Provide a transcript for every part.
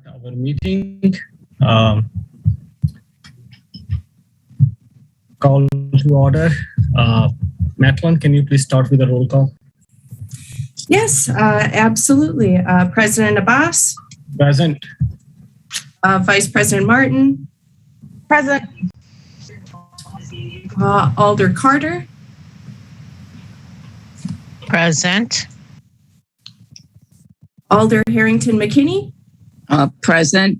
Start our meeting. Call to order. Madeline, can you please start with a roll call? Yes, absolutely. President Abbas. Present. Vice President Martin. Present. Alder Carter. Present. Alder Harrington McKinney. Present.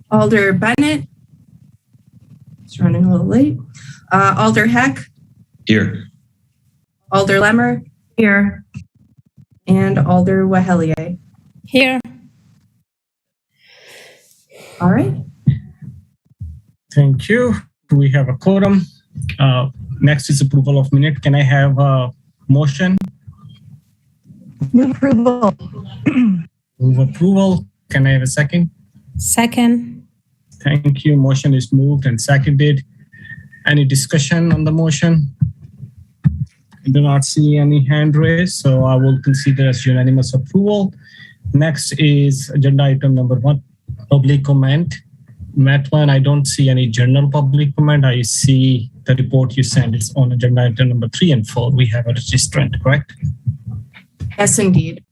Alder Bennett. It's running a little late. Alder Heck. Here. Alder Lemmer. Here. And Alder Wahelier. Here. All right. Thank you. We have a quorum. Next is approval of minute. Can I have a motion? Move approval. Move approval. Can I have a second? Second. Thank you. Motion is moved and seconded. Any discussion on the motion? I do not see any hand raised, so I will consider as unanimous approval. Next is agenda item number 1, public comment. Madeline, I don't see any general public comment. I see the report you sent is on agenda item number 3 and 4. We have a registrant, correct? Yes, indeed.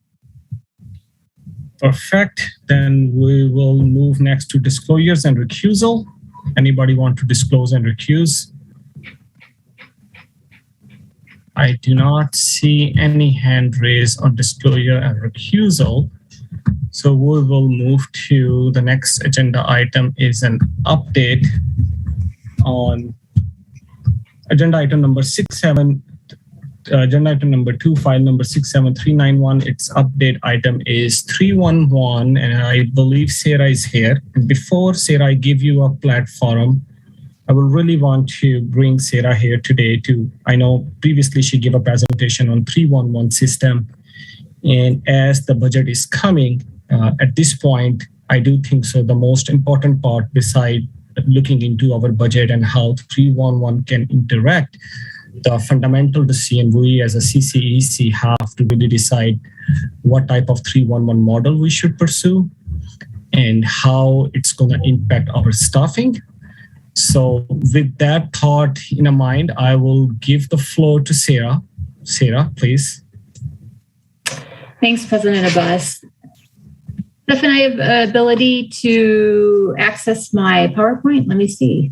Perfect. Then we will move next to disclosures and recusal. Anybody want to disclose and recuse? I do not see any hand raised on disclosure and recusal. So we will move to the next agenda item is an update on agenda item number 67. Agenda item number 2, file number 67391. Its update item is 311, and I believe Sarah is here. And before Sarah, I give you a platform. I will really want to bring Sarah here today I know previously she gave a presentation on 311 system. And as the budget is coming, at this point, I do think so the most important part beside looking into our budget and how 311 can interact, the fundamental decision we as a CCEC have to really decide what type of 311 model we should pursue and how it's going to impact our staffing. So with that thought in mind, I will give the floor to Sarah. Sarah, please. Thanks, President Abbas. Steph, I have ability to access my PowerPoint. Let me see.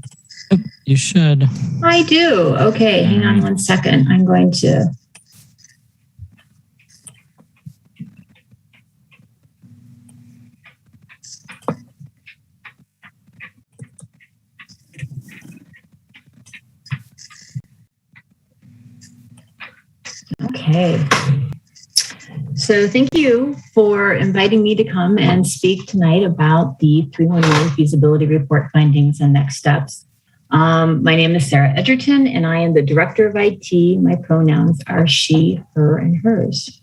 You should. I do. Okay, hang on one second. I'm going to. Okay. So thank you for inviting me to come and speak tonight about the 311 feasibility report findings and next steps. My name is Sarah Edgerton, and I am the Director of IT. My pronouns are she, her, and hers.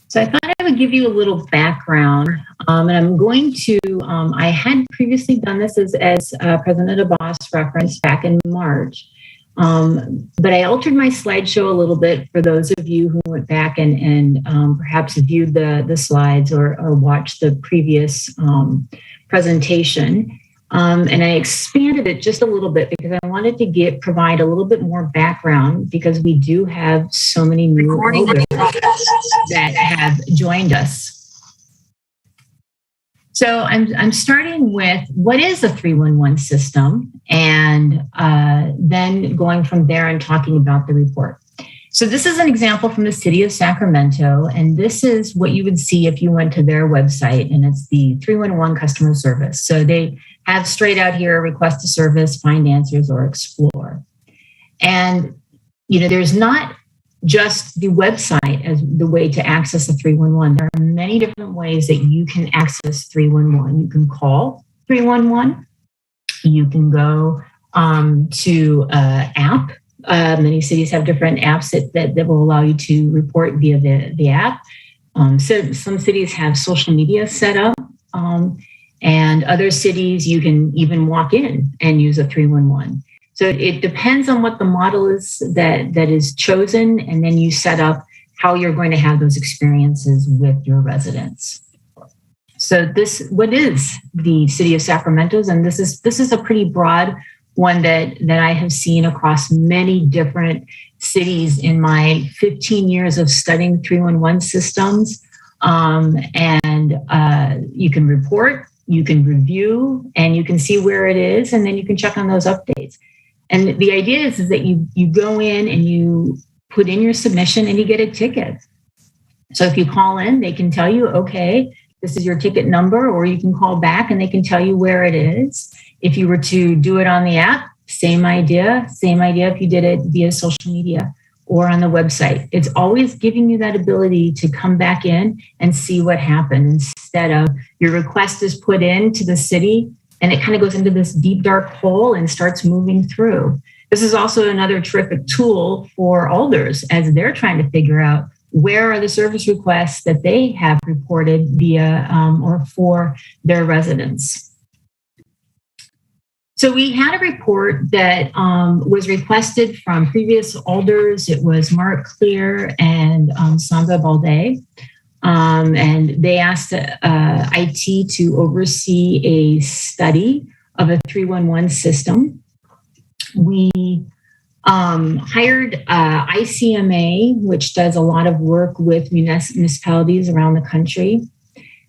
So I thought I would give you a little background, and I'm going to, I had previously done this as President Abbas referenced back in March, but I altered my slideshow a little bit for those of you who went back and perhaps viewed the slides or watched the previous presentation. And I expanded it just a little bit because I wanted to provide a little bit more background because we do have so many new elders that have joined us. So I'm starting with what is a 311 system and then going from there and talking about the report. So this is an example from the city of Sacramento, and this is what you would see if you went to their website, and it's the 311 customer service. So they have straight out here, request a service, find answers, or explore. And, there's not just the website as the way to access a 311. There are many different ways that you can access 311. You can call 311. You can go to an app. Many cities have different apps that will allow you to report via the app. So some cities have social media set up, and other cities you can even walk in and use a 311. So it depends on what the model is that is chosen, and then you set up how you're going to have those experiences with your residents. So what is the City of Sacramento's? And this is a pretty broad one that I have seen across many different cities in my 15 years of studying 311 systems. And you can report, you can review, and you can see where it is, and then you can check on those updates. And the idea is that you go in and you put in your submission and you get a ticket. So if you call in, they can tell you, okay, this is your ticket number, or you can call back and they can tell you where it is. If you were to do it on the app, same idea if you did it via social media or on the website. It's always giving you that ability to come back in and see what happened, instead of your request is put into the city and it kind of goes into this deep, dark hole and starts moving through. This is also another terrific tool for alders as they're trying to figure out where are the service requests that they have reported via or for their residents. So we had a report that was requested from previous alders. It was Mark Clear and Samba Balde. And they asked IT to oversee a study of a 311 system. We hired ICMA, which does a lot of work with municipalities around the country.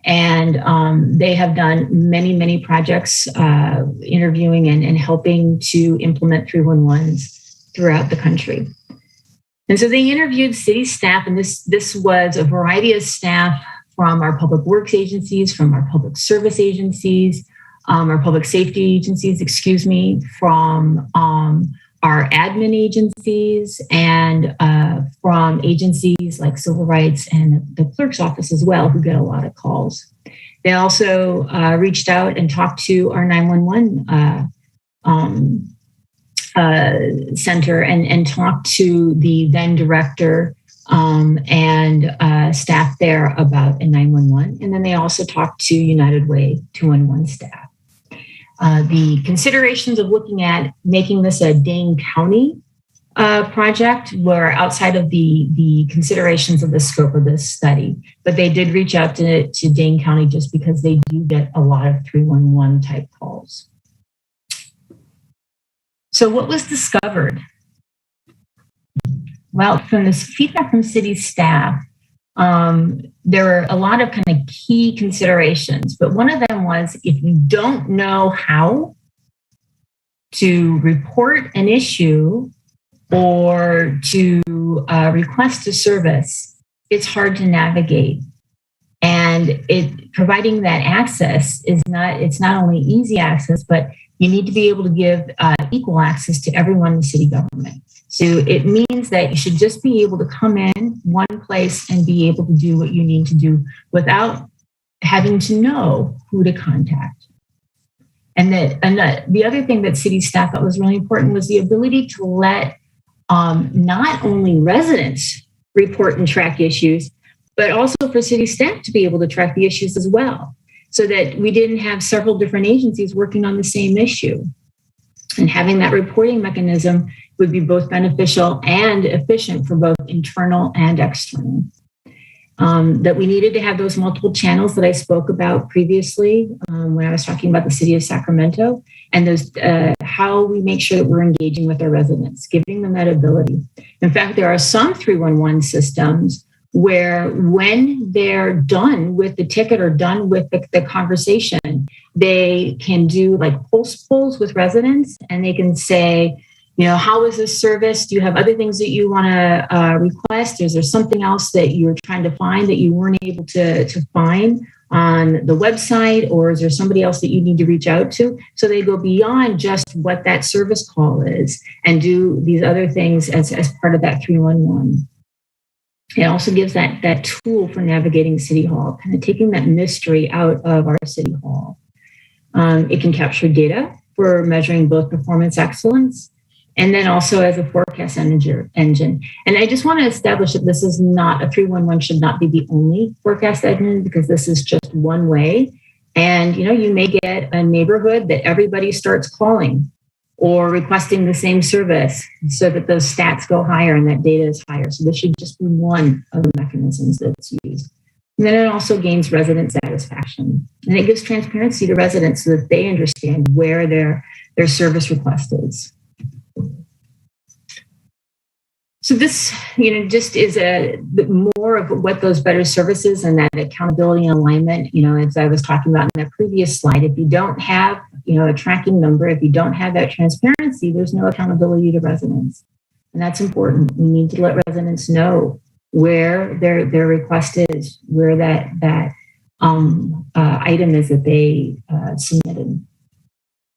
And they have done many, many projects interviewing and helping to implement 311s throughout the country. And so they interviewed city staff, and this was a variety of staff from our public works agencies, from our public service agencies, our public safety agencies, from our admin agencies, and from agencies like civil rights and the clerk's office as well, who get a lot of calls. They also reached out and talked to our 911 center and talked to the then director and staff there about a 911. And then they also talked to United Way 211 staff. The considerations of looking at making this a Dane County project were outside of the considerations of the scope of this study, but they did reach out to Dane County just because they do get a lot of 311 type calls. So what was discovered? Well, from this feedback from city staff, there were a lot of kind of key considerations, but one of them was if you don't know how to report an issue or to request a service, it's hard to navigate. And providing that access it's not only easy access, but you need to be able to give equal access to everyone in the city government. So it means that you should just be able to come in one place and be able to do what you need to do without having to know who to contact. And the other thing that city staff thought was really important was the ability to let not only residents report and track issues, but also for city staff to be able to track the issues as well, so that we didn't have several different agencies working on the same issue. And having that reporting mechanism would be both beneficial and efficient for both internal and external. That we needed to have those multiple channels that I spoke about previously when I was talking about the city of Sacramento, and those how we make sure that we're engaging with our residents, giving them that ability. In fact, there are some 311 systems where when they're done with the ticket or done with the conversation, they can do like pulse polls with residents, and they can say, how is this service? Do you have other things that you want to request? Is there something else that you're trying to find that you weren't able to find on the website? Or is there somebody else that you need to reach out to? So they go beyond just what that service call is and do these other things as part of that 311. It also gives that tool for navigating City Hall, kind of taking that mystery out of our City Hall. It can capture data for measuring both performance excellence and then also as a forecast engine. And I just want to establish that this is not, a 311 should not be the only forecast engine, because this is just one way. And, you may get a neighborhood that everybody starts calling or requesting the same service so that those stats go higher and that data is higher. So this should just be one of the mechanisms that's used. And then it also gains resident satisfaction. And it gives transparency to residents so that they understand where their service request is. So this, just is a bit more of what those better services and that accountability and alignment, as I was talking about in that previous slide, if you don't have, a tracking number, if you don't have that transparency, there's no accountability to residents. And that's important. We need to let residents know where their request is, where that item is that they submitted.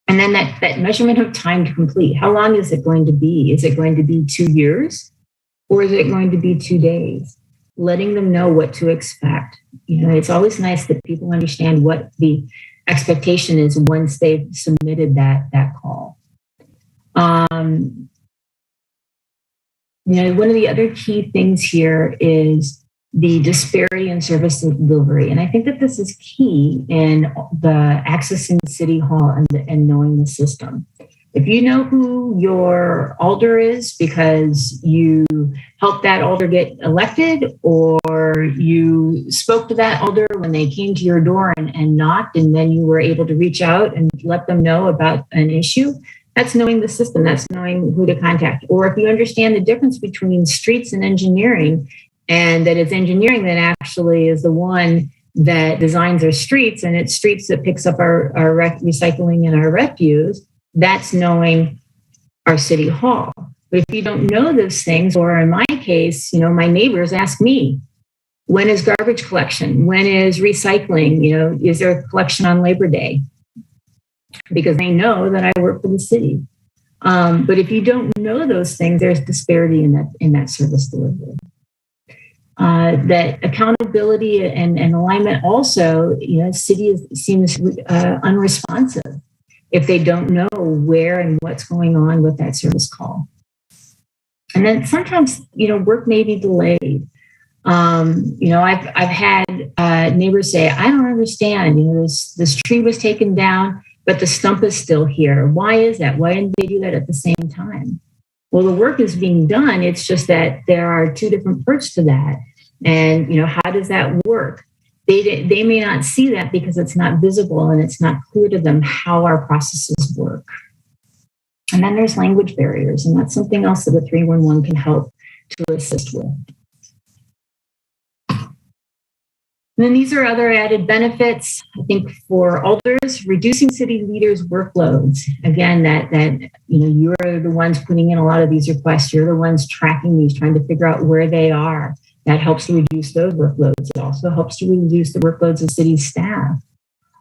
And then that measurement of time to complete. How long is it going to be? Is it going to be 2 years? Or is it going to be 2 days? Letting them know what to expect. It's always nice that people understand what the expectation is once they've submitted that call. One of the other key things here is the disparity in service delivery. And I think that this is key in the accessing City Hall and knowing the system. If you know who your alder is because you helped that alder get elected, or you spoke to that alder when they came to your door and knocked, and then you were able to reach out and let them know about an issue, that's knowing the system, that's knowing who to contact. Or if you understand the difference between streets and engineering, and that it's engineering that actually is the one that designs our streets, and it's streets that picks up our recycling and our refuse, that's knowing our City Hall. But if you don't know those things, or in my case, my neighbors ask me, when is garbage collection? When is recycling? Is there a collection on Labor Day? Because they know that I work for the city. But if you don't know those things, there's disparity in that service delivery. That accountability and alignment also, city seems unresponsive if they don't know where and what's going on with that service call. And then sometimes, work may be delayed. I've had neighbors say, I don't understand, this tree was taken down, but the stump is still here. Why is that? Why didn't they do that at the same time? Well, the work is being done. It's just that there are two different parts to that. And, how does that work? They may not see that because it's not visible and it's not clear to them how our processes work. And then there's language barriers, and that's something else that the 311 can help to assist with. And then these are other added benefits, I think, for alders, reducing city leaders' workloads. Again, that you're the ones putting in a lot of these requests. You're the ones tracking these, trying to figure out where they are. That helps to reduce those workloads. It also helps to reduce the workloads of city staff.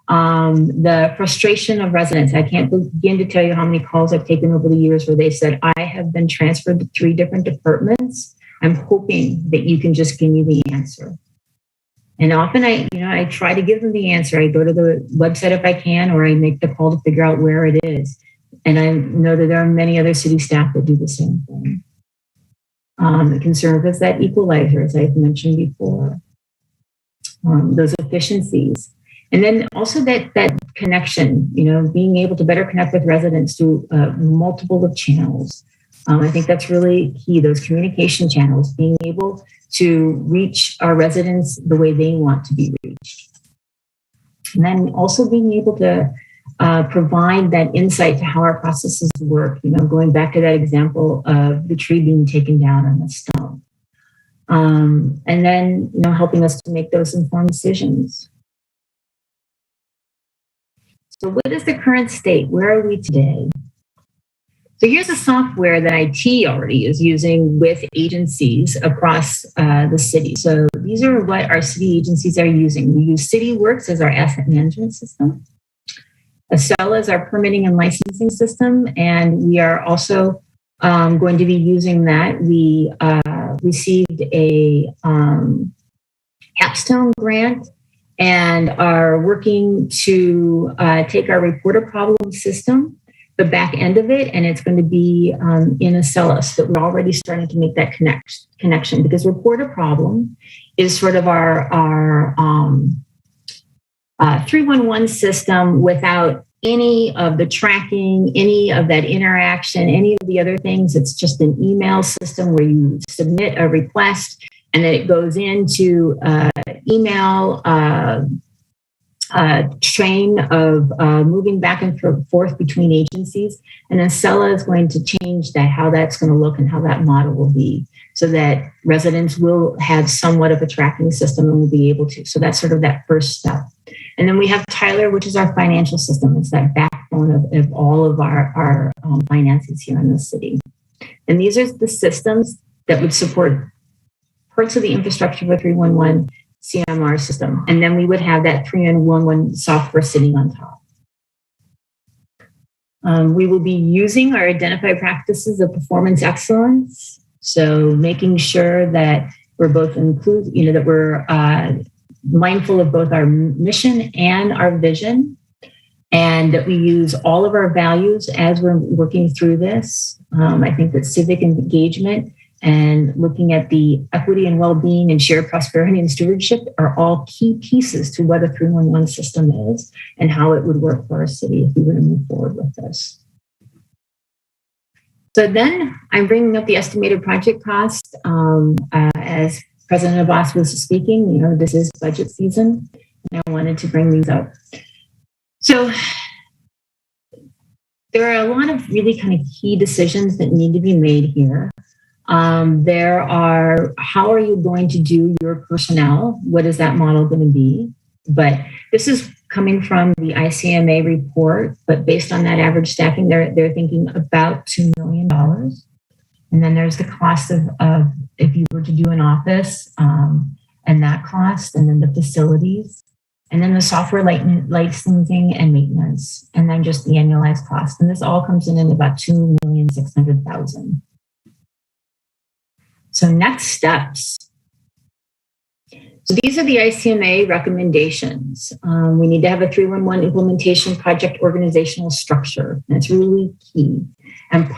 The frustration of residents. I can't begin to tell you how many calls I've taken over the years where they said, I have been transferred to 3 different departments. I'm hoping that you can just give me the answer. And often I try to give them the answer. I go to the website if I can, or I make the call to figure out where it is. And I know that there are many other city staff that do the same thing. It can serve as that equalizer, as I've mentioned before. Those efficiencies. And then also that connection, being able to better connect with residents through multiple of channels. I think that's really key, those communication channels, being able to reach our residents the way they want to be reached. And then also being able to provide that insight to how our processes work, going back to that example of the tree being taken down on the stump. And then, helping us to make those informed decisions. So what is the current state? Where are we today? So here's the software that IT already is using with agencies across the city. So these are what our city agencies are using. We use CityWorks as our asset management system. Acela is our permitting and licensing system, and we are also going to be using that. We received a capstone grant and are working to take our reporter problem system, the back end of it, and it's going to be in Acela. So that we're already starting to make that connection, because reporter problem is sort of our 311 system without any of the tracking, any of that interaction, any of the other things. It's just an email system where you submit a request and then it goes into email train of moving back and forth between agencies. And then Sella is going to change that, how that's going to look and how that model will be, so that residents will have somewhat of a tracking system and will be able to. So that's sort of that first step. And then we have Tyler, which is our financial system. It's that backbone of all of our finances here in the city. And these are the systems that would support parts of the infrastructure of a 311 CMR system. And then we would have that 311 software sitting on top. We will be using our identified practices of performance excellence. So making sure that we're both that we're mindful of both our mission and our vision, and that we use all of our values as we're working through this. I think that civic engagement and looking at the equity and well-being and shared prosperity and stewardship are all key pieces to what a 311 system is and how it would work for our city if we were to move forward with this. So then I'm bringing up the estimated project cost. As President Abbas was speaking, this is budget season, and I wanted to bring these up. So there are a lot of really kind of key decisions that need to be made here. There are, how are you going to do your personnel? What is that model going to be? But this is coming from the ICMA report, but based on that average staffing, they're thinking about $2 million. And then there's the cost of if you were to do an office and that cost, and then the facilities, and then the software licensing and maintenance, and then just the annualized cost. And this all comes in at about $2,600,000. So next steps. So these are the ICMA recommendations. We need to have a 311 implementation project organizational structure. That's really key. And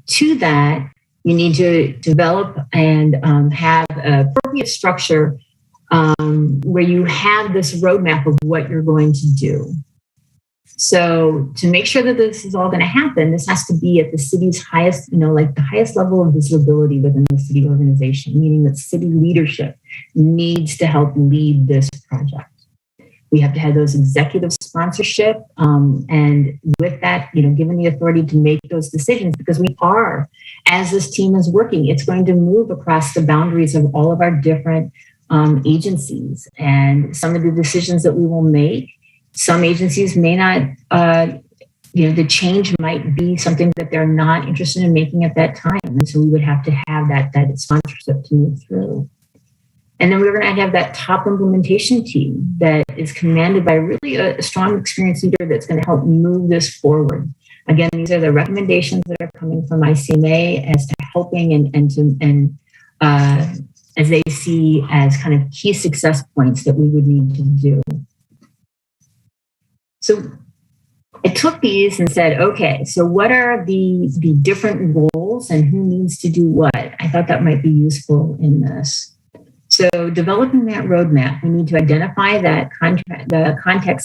to that, you need to develop and have an appropriate structure where you have this roadmap of what you're going to do. So to make sure that this is all going to happen, this has to be at the city's highest, the highest level of visibility within the city organization, meaning that city leadership needs to help lead this project. We have to have those executive sponsorship, and with that, given the authority to make those decisions, because we are, as this team is working, it's going to move across the boundaries of all of our different agencies, and some of the decisions that we will make. Some agencies may not, the change might be something that they're not interested in making at that time. And so we would have to have that sponsorship to move through. And then we're going to have that top implementation team that is commanded by really a strong, experienced leader that's going to help move this forward. Again, these are the recommendations that are coming from ICMA as to helping and as they see as kind of key success points that we would need to do. So I took these and said, okay, so what are the different roles and who needs to do what? I thought that might be useful in this. So developing that roadmap, we need to identify that the contact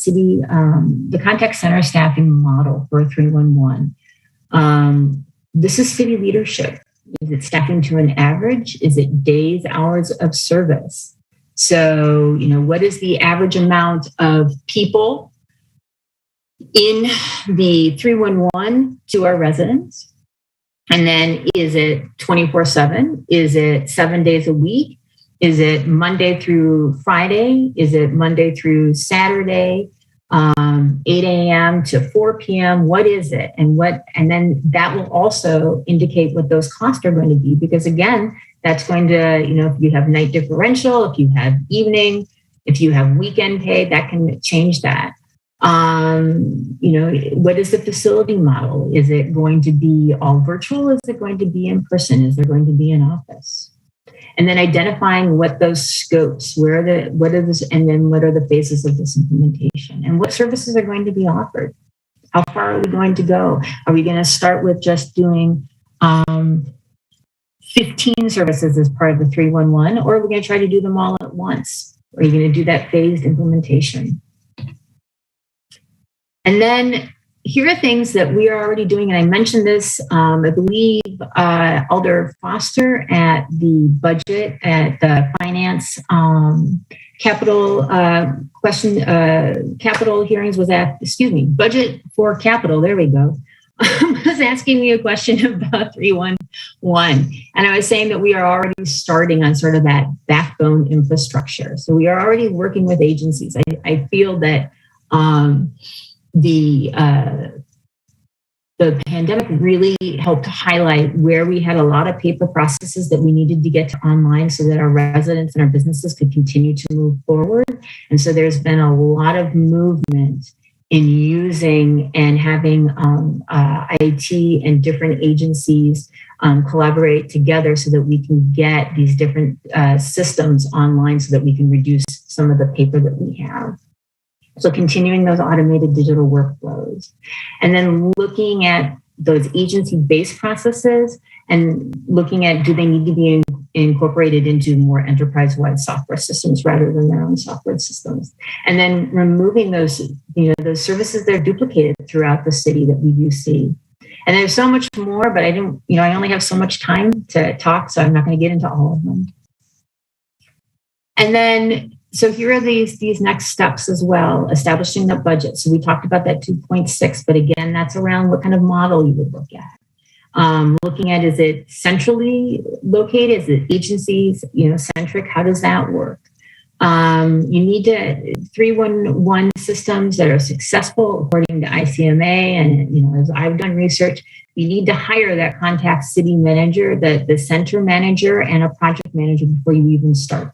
center staffing model for 311. This is city leadership. Is it staffing to an average? Is it days, hours of service? So, what is the average amount of people in the 311 to our residents? And then is it 24/7? Is it 7 days a week? Is it Monday through Friday? Is it Monday through Saturday, 8 a.m. to 4 p.m.? What is it? And then that will also indicate what those costs are going to be, because again, that's going to, if you have night differential, if you have evening, if you have weekend pay, that can change that. What is the facility model? Is it going to be all virtual? Is it going to be in person? Is there going to be an office? And then identifying what those scopes, and then what are the phases of this implementation, and what services are going to be offered? How far are we going to go? Are we going to start with just doing 15 services as part of the 311, or are we going to try to do them all at once? Or are you going to do that phased implementation? And then here are things that we are already doing. And I mentioned this, I believe, Alder Foster at the budget, at the finance capital capital hearings budget for capital. There we go. Was asking me a question about 311. And I was saying that we are already starting on sort of that backbone infrastructure. So we are already working with agencies. I feel that the pandemic really helped highlight where we had a lot of paper processes that we needed to get to online so that our residents and our businesses could continue to move forward. And so there's been a lot of movement in using and having IT and different agencies collaborate together so that we can get these different systems online so that we can reduce some of the paper that we have. So continuing those automated digital workflows, and then looking at those agency-based processes and looking at, do they need to be incorporated into more enterprise-wide software systems rather than their own software systems? And then removing those, those services that are duplicated throughout the city that we do see. And there's so much more, but I only have so much time to talk, so I'm not going to get into all of them. And then, so here are these next steps as well, establishing the budget. So we talked about that 2.6, but again, that's around what kind of model you would look at. Looking at, is it centrally located? Is it agencies, centric? How does that work? You need 311 systems that are successful according to ICMA. And, as I've done research, you need to hire that contact city manager, the center manager, and a project manager before you even start,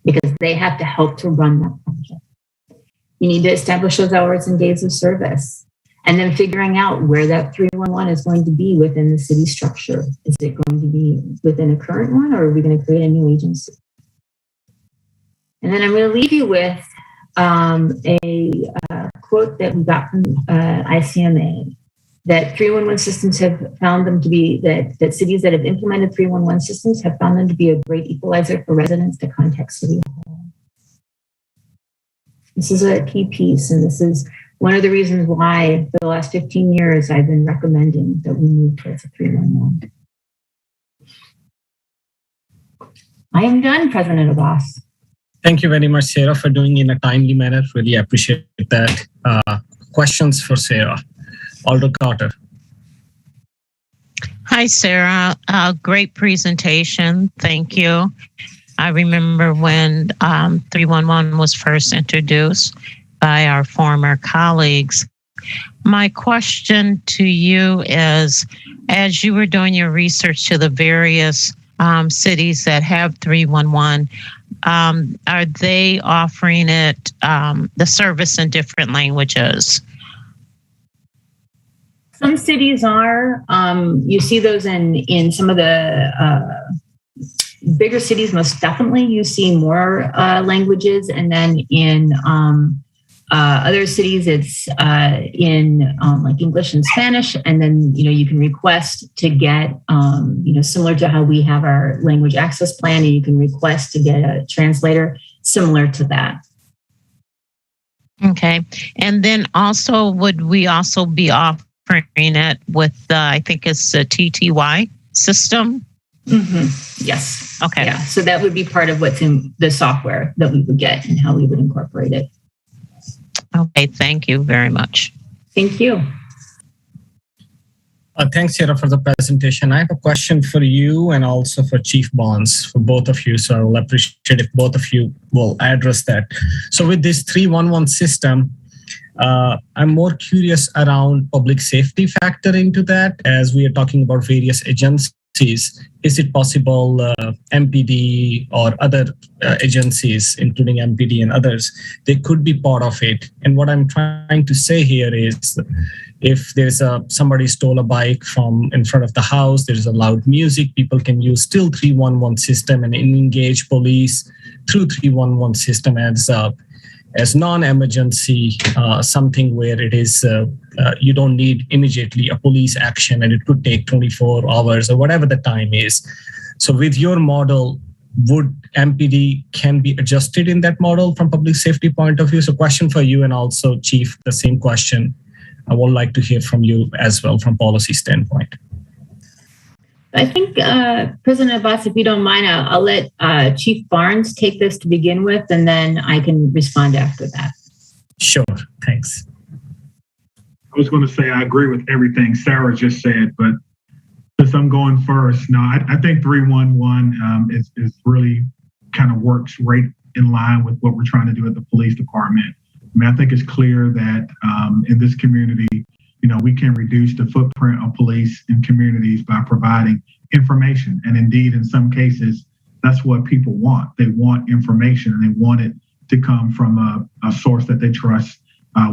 because they have to help to run that project. You need to establish those hours and days of service, and then figuring out where that 311 is going to be within the city structure. Is it going to be within a current one, or are we going to create a new agency? And then I'm going to leave you with a quote that we got from ICMA, that 311 systems have found them to be, that cities that have implemented 311 systems have found them to be a great equalizer for residents to contact City Hall. This is a key piece, and this is one of the reasons why for the last 15 years I've been recommending that we move towards a 311. I am done, President Abbas. Thank you very much, Sarah, for doing it in a timely manner. Really appreciate that. Questions for Sarah? Alder Carter. Hi, Sarah. Great presentation. Thank you. I remember when 311 was first introduced by our former colleagues. My question to you is, as you were doing your research to the various cities that have 311, are they offering it, the service in different languages? Some cities are. You see those in some of the bigger cities, most definitely. You see more languages, and then in other cities, it's in like English and Spanish. And then you can request to get similar to how we have our language access plan, and you can request to get a translator similar to that. Okay, and then also, would we also be offering it with I think it's the TTY system? Mm-hmm. Yes. Okay. Yeah. So that would be part of what's in the software that we would get and how we would incorporate it. Okay. Thank you very much. Thank you. Thanks, Sarah, for the presentation. I have a question for you and also for Chief Bonds, for both of you. So I will appreciate if both of you will address that. So with this 311 system, I'm more curious around public safety factor into that, as we are talking about various agencies. Is it possible MPD or other agencies, including MPD and others, they could be part of it? And what I'm trying to say here is, if there's somebody stole a bike from in front of the house, there's a loud music, people can use still 311 system and engage police through 311 system as non-emergency, something where it is you don't need immediately a police action, and it could take 24 hours or whatever the time is. So with your model, would MPD can be adjusted in that model from public safety point of view? So question for you and also Chief, the same question. I would like to hear from you as well from policy standpoint. I think, President Abbas, if you don't mind, I'll let Chief Barnes take this to begin with, and then I can respond after that. Sure, thanks. I was going to say I agree with everything Sarah just said, but since I'm going first, no, I think 311 is really kind of works right in line with what we're trying to do at the police department. I mean, I think it's clear that in this community, we can reduce the footprint of police in communities by providing information. And indeed, in some cases, that's what people want. They want information, and they want it to come from a source that they trust,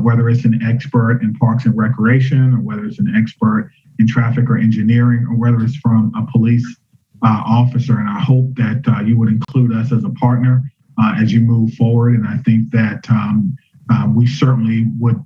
whether it's an expert in parks and recreation, or whether it's an expert in traffic or engineering, or whether it's from a police officer. And I hope that you would include us as a partner as you move forward. And I think that we certainly would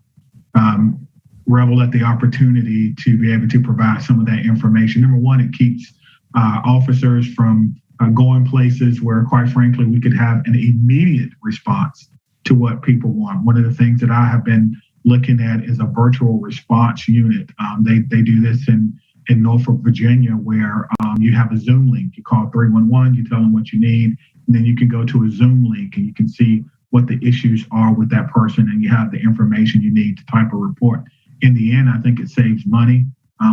revel at the opportunity to be able to provide some of that information. Number one, it keeps officers from going places where, quite frankly, we could have an immediate response to what people want. One of the things that I have been looking at is a virtual response unit. They do this in Norfolk, Virginia, where you have a Zoom link. You call 311, you tell them what you need, and then you can go to a Zoom link and you can see what the issues are with that person, and you have the information you need to type a report. In the end, I think it saves money.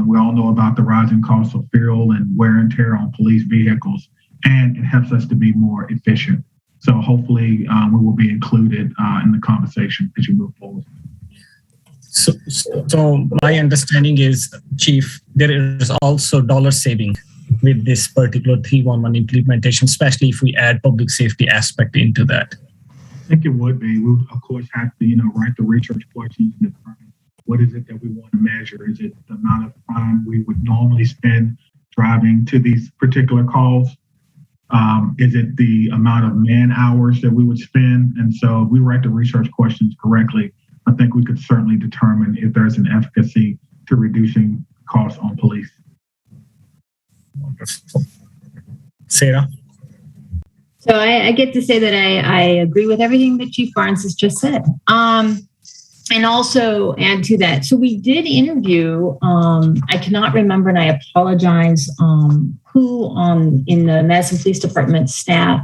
We all know about the rising cost of fuel and wear and tear on police vehicles, and it helps us to be more efficient. So hopefully we will be included in the conversation as you move forward. So my understanding is, Chief, there is also dollar saving with this particular 311 implementation, especially if we add public safety aspect into that. I think it would be. We would, of course, have to, write the research questions and determine what is it that we want to measure. Is it the amount of time we would normally spend driving to these particular calls? Is it the amount of man hours that we would spend? And so if we write the research questions correctly, I think we could certainly determine if there's an efficacy to reducing costs on police. Wonderful. Sarah? So I get to say that I agree with everything that Chief Barnes has just said. And also add to that. So we did interview, I cannot remember, and I apologize, who in the Madison Police Department staff.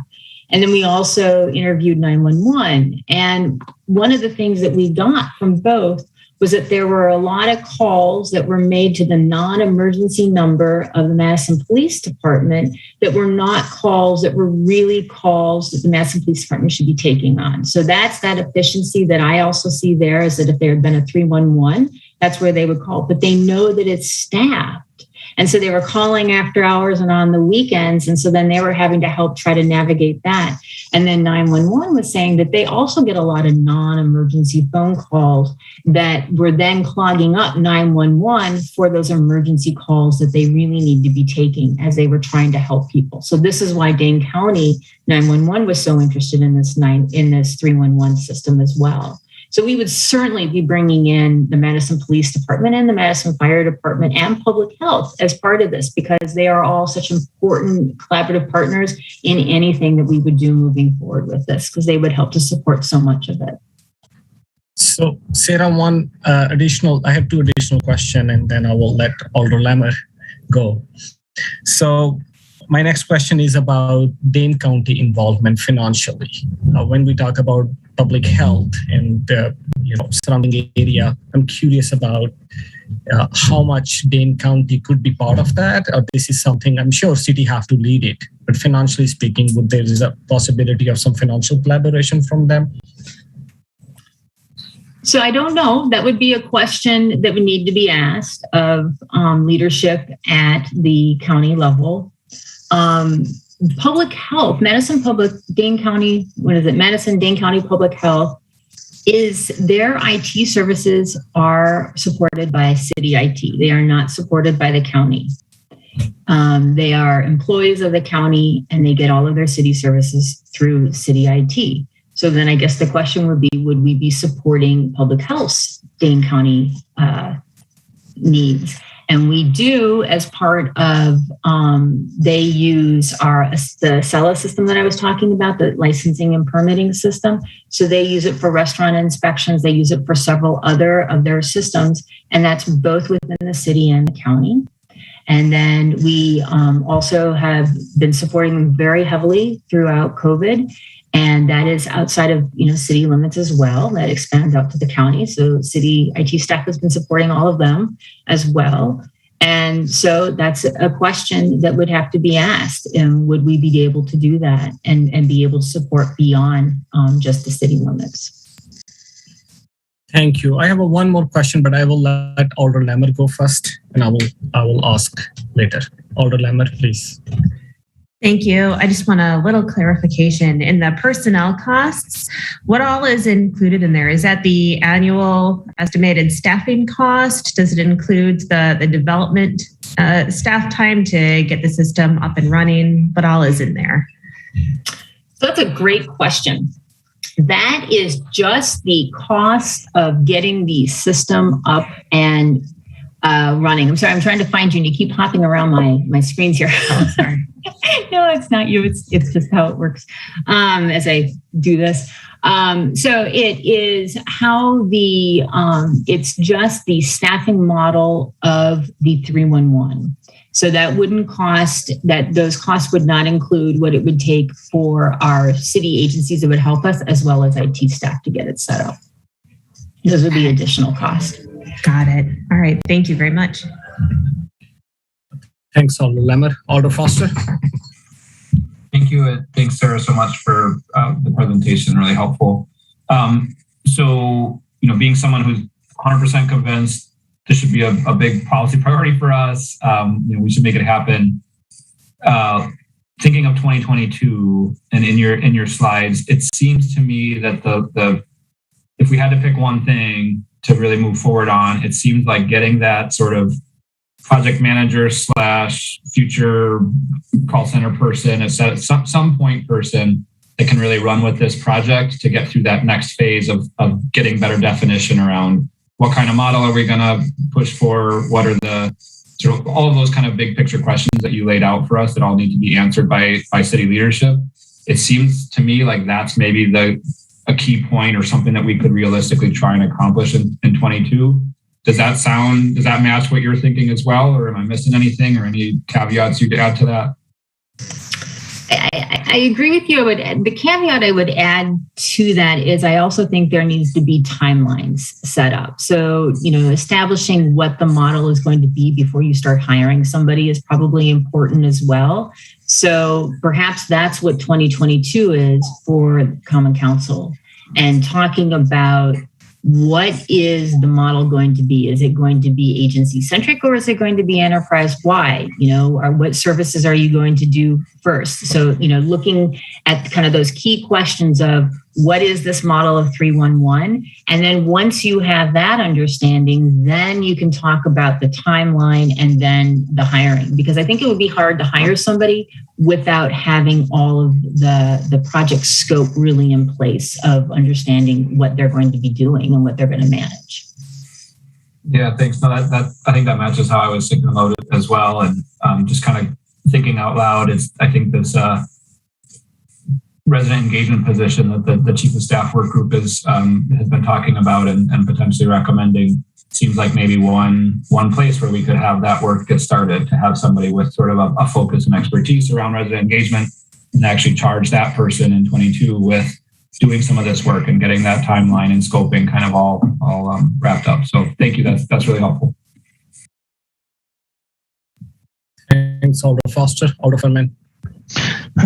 And then we also interviewed 911. And one of the things that we got from both was that there were a lot of calls that were made to the non-emergency number of the Madison Police Department that were not calls that were really calls that the Madison Police Department should be taking on. So that's that efficiency that I also see there, is that if there had been a 311, that's where they would call. But they know that it's staffed. And so they were calling after hours and on the weekends. And so then they were having to help try to navigate that. And then 911 was saying that they also get a lot of non-emergency phone calls that were then clogging up 911 for those emergency calls that they really need to be taking as they were trying to help people. So this is why Dane County 911 was so interested in this 311 system as well. So we would certainly be bringing in the Madison Police Department and the Madison Fire Department and Public Health as part of this, because they are all such important collaborative partners in anything that we would do moving forward with this, because they would help to support so much of it. So Sarah, I have two additional questions, and then I will let Alder Lammer go. So my next question is about Dane County involvement financially. When we talk about public health and surrounding area, I'm curious about how much Dane County could be part of that, or this is something I'm sure city have to lead it. But financially speaking, would there is a possibility of some financial collaboration from them? So I don't know. That would be a question that would need to be asked of leadership at the county level. Public health, Madison Dane County Public Health, is their IT services are supported by city IT. They are not supported by the county. They are employees of the county, and they get all of their city services through city IT. So then I guess the question would be, would we be supporting public health's Dane County needs? And we do, as part of, they use the CELA system that I was talking about, the licensing and permitting system. So they use it for restaurant inspections. They use it for several other of their systems. And that's both within the city and the county. And then we also have been supporting them very heavily throughout COVID. And that is outside of city limits as well. That expands out to the county. So city IT staff has been supporting all of them as well. And so that's a question that would have to be asked. And would we be able to do that and be able to support beyond just the city limits? Thank you. I have one more question, but I will let Alder Lemmer go first, and I will ask later. Alder Lemmer, please. Thank you. I just want a little clarification. In the personnel costs, what all is included in there? Is that the annual estimated staffing cost? Does it include the development staff time to get the system up and running? What all is in there? So that's a great question. That is just the cost of getting the system up and running. I'm sorry, I'm trying to find you and you keep hopping around my screens here. Oh, sorry. No, it's not you. It's just how it works as I do this. So it is how it's just the staffing model of the 311. So that wouldn't cost, those costs would not include what it would take for our city agencies that would help us, as well as IT staff to get it set up. Those would be additional cost. Got it. All right. Thank you very much. Thanks, Alder Lemmer. Alder Foster. Thank you. Thanks, Sarah, so much for the presentation. Really helpful. So, being someone who's 100% convinced this should be a big policy priority for us. We should make it happen. Thinking of 2022 and in your slides, it seems to me that the if we had to pick one thing to really move forward on, it seems like getting that sort of project manager / future call center person, at some point person that can really run with this project to get through that next phase of getting better definition around what kind of model are we going to push for? What are the sort of all of those kind of big picture questions that you laid out for us that all need to be answered by city leadership? It seems to me like that's maybe a key point or something that we could realistically try and accomplish in 22. Does that match what you're thinking as well? Or am I missing anything or any caveats you could add to that? I agree with you. The caveat I would add to that is I also think there needs to be timelines set up. So, establishing what the model is going to be before you start hiring somebody is probably important as well. So perhaps that's what 2022 is for Common Council, and talking about what is the model going to be? Is it going to be agency centric or is it going to be enterprise wide? Or what services are you going to do first? So, looking at kind of those key questions of what is this model of 311? And then once you have that understanding, then you can talk about the timeline and then the hiring, because I think it would be hard to hire somebody without having all of the project scope really in place of understanding what they're going to be doing and what they're going to manage. Yeah, thanks. No, that I think that matches how I was thinking about it as well. And just kind of thinking out loud is, I think this resident engagement position that the chief of staff work group has been talking about and potentially recommending seems like maybe one place where we could have that work get started, to have somebody with sort of a focus and expertise around resident engagement and actually charge that person in 22 with doing some of this work and getting that timeline and scoping kind of all wrapped up. So thank you. That's really helpful. Thanks, Alder Foster. Alder Furman.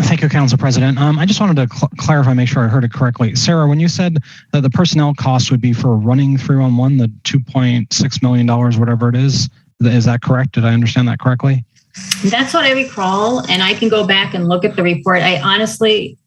Thank you, Council President. I just wanted to clarify, make sure I heard it correctly. Sarah, when you said that the personnel cost would be for running 311, the $2.6 million, whatever it is that correct? Did I understand that correctly? That's what I recall, and I can go back and look at the report. I honestly,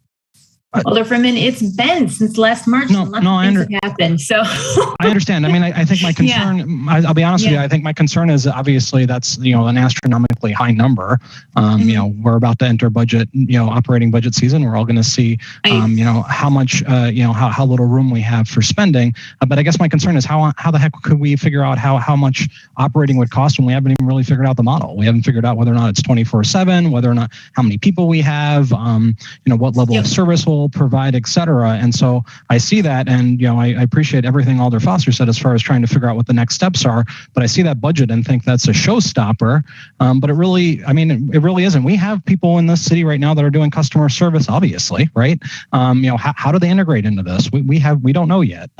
Alderman, it's been since last March. Things have happened. So I understand. I mean, I think my concern, I'll be honest with you, I think my concern is obviously that's, an astronomically high number. We're about to enter budget, operating budget season. We're all going to see, how much, how little room we have for spending. But I guess my concern is how the heck could we figure out how much operating would cost when we haven't even really figured out the model? We haven't figured out whether or not it's 24/7, whether or not how many people we have, what level of service we'll provide, et cetera. And so I see that, and I appreciate everything Alder Foster said as far as trying to figure out what the next steps are. But I see that budget and think that's a showstopper. But it really isn't. We have people in this city right now that are doing customer service, obviously, right? How do they integrate into this? We don't know yet.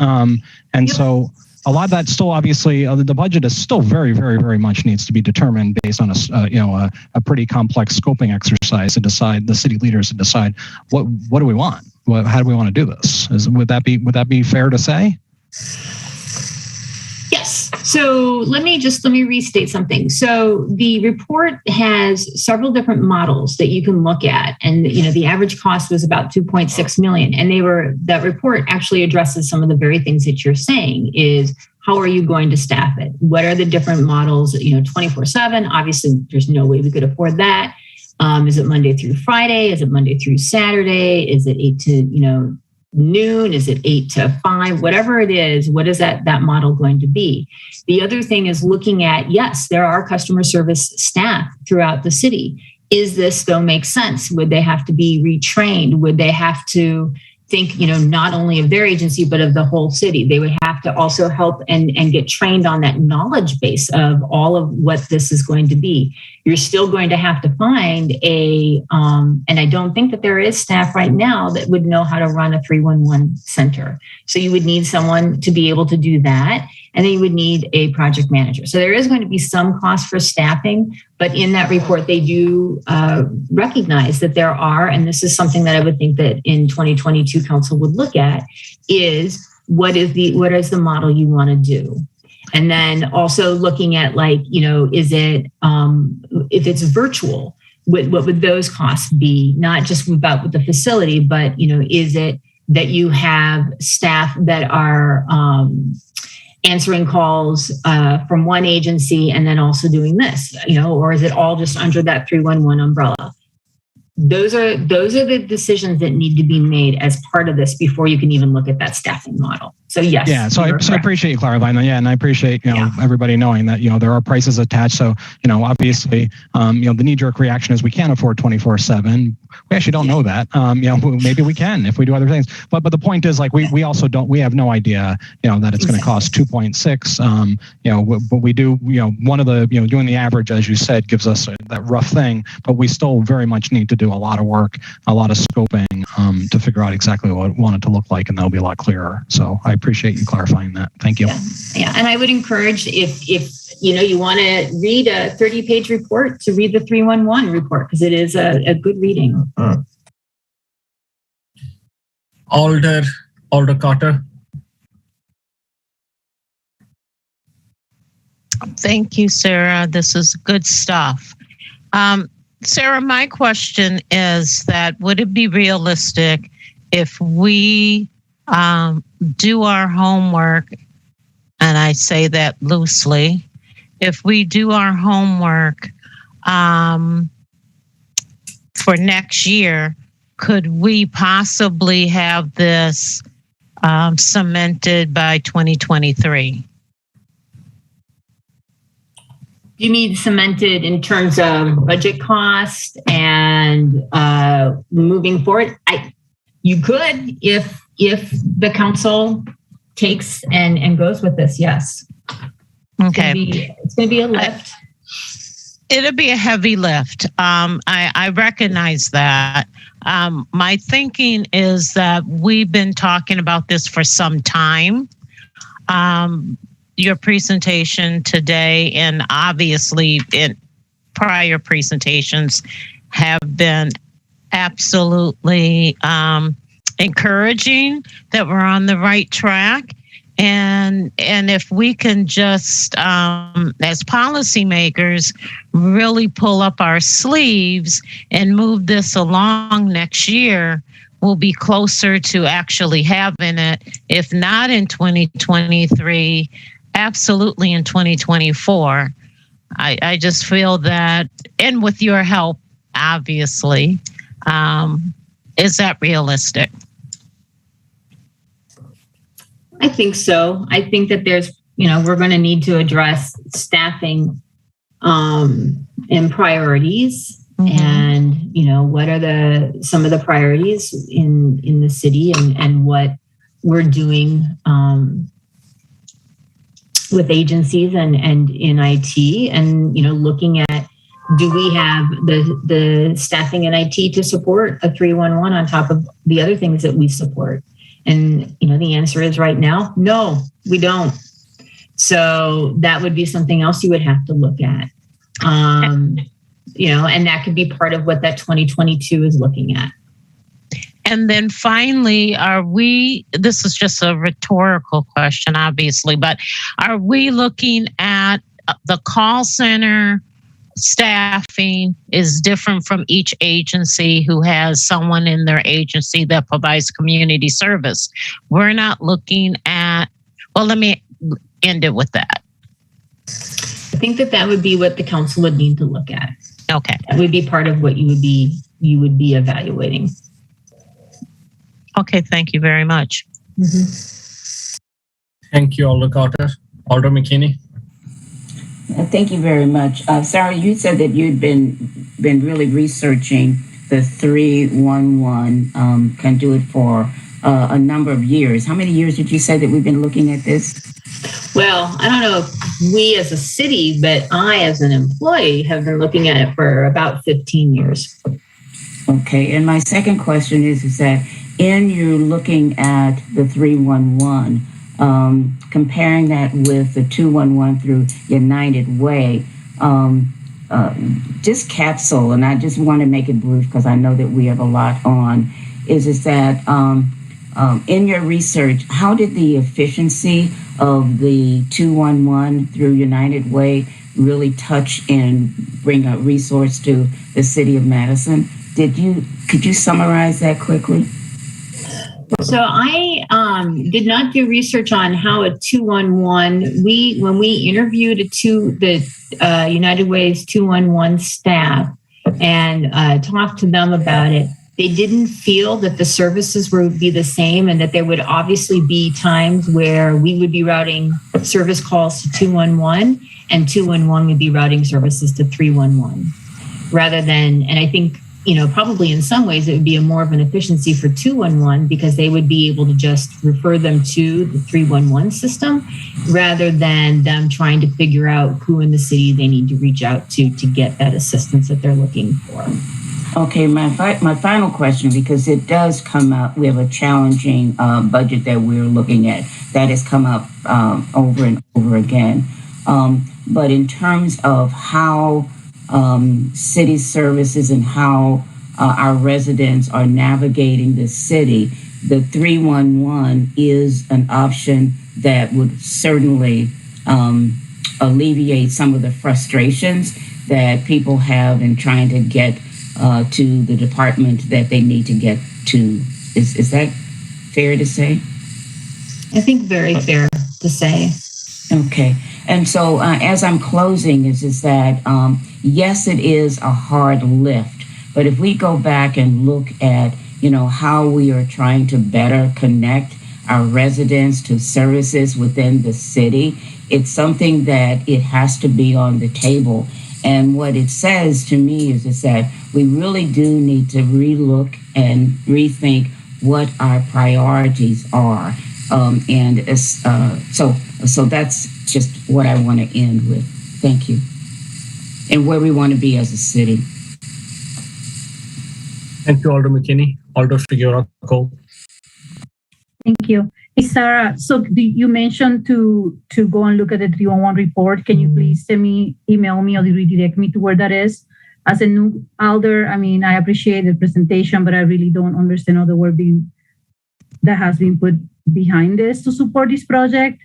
So a lot of that still obviously the budget is still very, very, very much needs to be determined based on a pretty complex scoping exercise to decide the city leaders to decide what do we want? How do we want to do this? Would that be fair to say? Yes. So let me restate something. So the report has several different models that you can look at, and the average cost was about 2.6 million. And that report actually addresses some of the very things that you're saying is how are you going to staff it? What are the different models? 24/7. Obviously, there's no way we could afford that. Is it Monday through Friday? Is it Monday through Saturday? Is it 8 to noon? Is it 8 to 5? Whatever it is, what is that model going to be? The other thing is looking at, yes, there are customer service staff throughout the city. Is this though make sense? Would they have to be retrained? Would they have to think, not only of their agency, but of the whole city? They would have to also help and get trained on that knowledge base of all of what this is going to be. You're still going to have to find and I don't think that there is staff right now that would know how to run a 311 center. So you would need someone to be able to do that. And then you would need a project manager. So there is going to be some cost for staffing, but in that report, they do recognize that there are, and this is something that I would think that in 2022 council would look at, is what is the model you want to do? And then also looking at is it, if it's virtual, what would those costs be? Not just about with the facility, but, is it that you have staff that are, answering calls from one agency and then also doing this, or is it all just under that 311 umbrella? Those are the decisions that need to be made as part of this before you can even look at that staffing model. So yes. Yeah. So I appreciate you clarifying that. Yeah. And I appreciate, everybody knowing that, there are prices attached. So, obviously, the knee-jerk reaction is we can't afford 24/7. We actually don't know that. Maybe we can if we do other things. But the point is we also don't, we have no idea, that it's going to cost 2.6. But we do, one of the, doing the average, as you said, gives us that rough thing, but we still very much need to do a lot of work, a lot of scoping to figure out exactly what we want it to look like. And that'll be a lot clearer. So I appreciate you clarifying that. Thank you. Yeah. And I would encourage if you want to read a 30-page report, to read the 311 report, because it is a good reading. Alder Carter. Thank you, Sarah. This is good stuff. Sarah, my question is that would it be realistic if we do our homework, and I say that loosely, if we do our homework for next year, could we possibly have this cemented by 2023? You mean cemented in terms of budget cost and moving forward? You could if the council takes and goes with this. Yes. Okay. It's going to be a lift. It'll be a heavy lift. I recognize that. My thinking is that we've been talking about this for some time. Your presentation today and obviously in prior presentations have been absolutely encouraging that we're on the right track. And if we can just, as policymakers, really pull up our sleeves and move this along next year, we'll be closer to actually having it. If not in 2023, absolutely in 2024. I just feel that, and with your help, obviously, is that realistic? I think so. I think that there's, we're going to need to address staffing and priorities. Mm-hmm. And, what are some of the priorities in the city and what we're doing with agencies and in IT and, looking at, do we have the staffing in IT to support a 311 on top of the other things that we support? And, the answer is right now, no, we don't. So that would be something else you would have to look at. And that could be part of what that 2022 is looking at. And then finally, this is just a rhetorical question, obviously, but are we looking at the call center staffing is different from each agency who has someone in their agency that provides community service? We're not looking at, well, let me end it with that. I think that would be what the council would need to look at. Okay. That would be part of what you would be evaluating. Okay, thank you very much. Mm-hmm. Thank you, Alder Carter. Alder McKinney. Thank you very much. Sarah, you said that you'd been really researching the 311, can do it for a number of years. How many years did you say that we've been looking at this? Well, I don't know if we as a city, but I as an employee have been looking at it for about 15 years. Okay, and my second question is that in you looking at the 311, comparing that with the 211 through United Way, just capsule, and I just want to make it brief because I know that we have a lot on, is that in your research, how did the efficiency of the 211 through United Way really touch and bring a resource to the city of Madison? Could you summarize that quickly? So I did not do research on how a 211, when we interviewed the United Way's 211 staff and talked to them about it, they didn't feel that the services would be the same and that there would obviously be times where we would be routing service calls to 211 and 211 would be routing services to 311 rather than, and I think, probably in some ways it would be more of an efficiency for 211 because they would be able to just refer them to the 311 system rather than them trying to figure out who in the city they need to reach out to get that assistance that they're looking for. Okay, my final question, because it does come up, we have a challenging budget that we're looking at that has come up over and over again. But in terms of how city services and how our residents are navigating the city, the 311 is an option that would certainly alleviate some of the frustrations that people have in trying to get to the department that they need to get to. Is that fair to say? I think very fair to say. Okay. And so as I'm closing is that, yes, it is a hard lift, but if we go back and look at, how we are trying to better connect our residents to services within the city, it's something that it has to be on the table. And what it says to me is that we really do need to relook and rethink what our priorities are. So that's just what I want to end with. Thank you. And where we want to be as a city. Thank you, Alder McKinney. Alder Figueroa-Cole. Thank you. Hey, Sarah, so you mentioned to go and look at the 311 report. Can you please email me or redirect me to where that is? As a new Alder, I appreciate the presentation, but I really don't understand all the work that has been put behind this to support this project.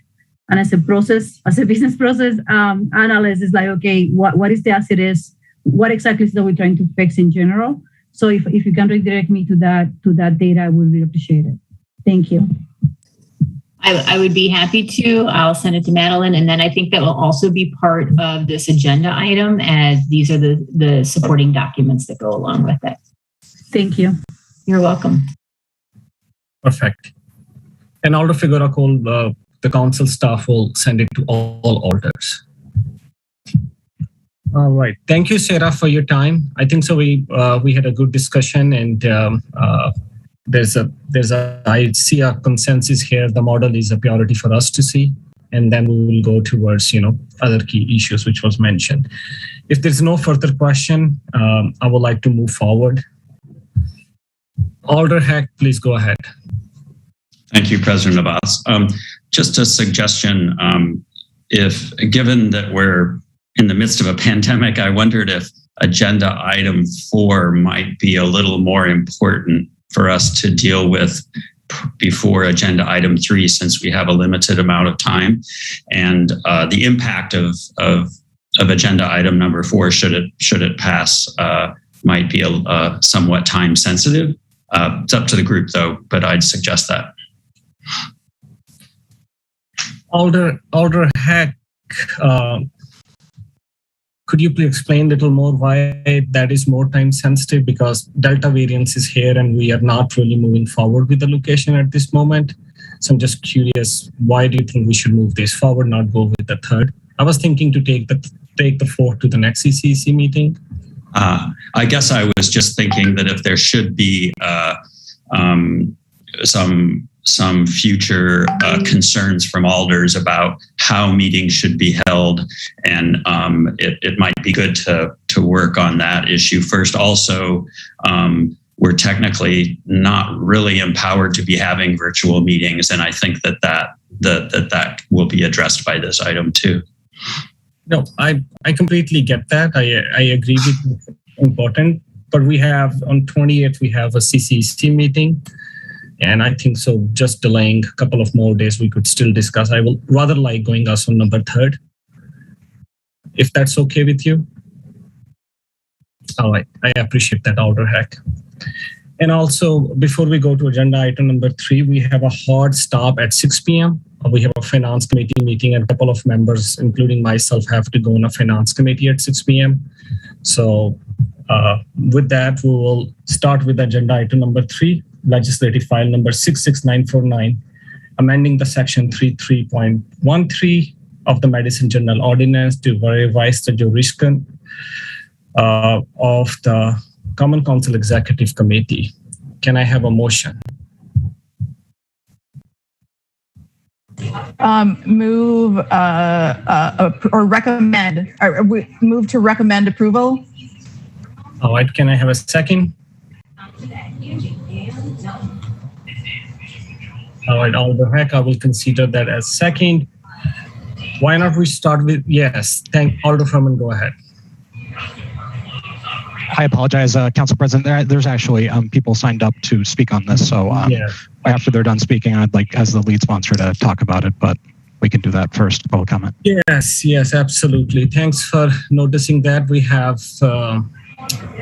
And as a business process analyst, it's like, okay, what is the asset is? What exactly is that we're trying to fix in general? So if you can redirect me to that data, I would really appreciate it. Thank you. I would be happy to. I'll send it to Madeline. And then I think that will also be part of this agenda item, as these are the supporting documents that go along with it. Thank you. You're welcome. Perfect. And Alder Figueroa, the council staff will send it to all alders. All right. Thank you, Sarah, for your time. I think so. We had a good discussion, and I see a consensus here. The model is a priority for us to see, and then we will go towards other key issues which was mentioned. If there's no further question, I would like to move forward. Alder Heck, please go ahead. Thank you, President Abbas. Just a suggestion, if given that we're in the midst of a pandemic, I wondered if agenda item 4 might be a little more important for us to deal with before agenda item 3, since we have a limited amount of time, and the impact of agenda item number 4, should it pass, might be somewhat time sensitive. It's up to the group though, but I'd suggest that. Alder Heck, could you please explain a little more why that is more time sensitive? Because Delta variance is here and we are not really moving forward with the location at this moment. So I'm just curious, why do you think we should move this forward, not go with the 3rd? I was thinking to take the 4th to the next CCC meeting. I guess I was just thinking that if there should be some future concerns from alders about how meetings should be held, and it might be good to work on that issue first. Also, we're technically not really empowered to be having virtual meetings, and I think that will be addressed by this item too. No, I completely get that. I agree with you. Important, but we have on 28th we have a CCC meeting, and I think so. Just delaying a couple of more days, we could still discuss. I will rather like going us on number 3rd, if that's okay with you. All right, I appreciate that, Alder Heck. And also, before we go to agenda item number 3, we have a hard stop at 6 p.m. We have a finance committee meeting, and a couple of members, including myself, have to go on a finance committee at 6 p.m. So with that, we will start with agenda item number 3, legislative file number 66949, amending the section 33.13 of the Medicine Journal Ordinance to revise the jurisdiction of the Common Council Executive Committee. Can I have a motion? Move or recommend, or move to recommend approval. All right, can I have a second? All right, Alder Heck, I will consider that as second. Why not we start with, yes, Alder Furman, go ahead. I apologize, Council President. There's actually people signed up to speak on this. So after they're done speaking, I'd like, as the lead sponsor, to talk about it, but we can do that first, public comment. Yes, absolutely. Thanks for noticing that. We have a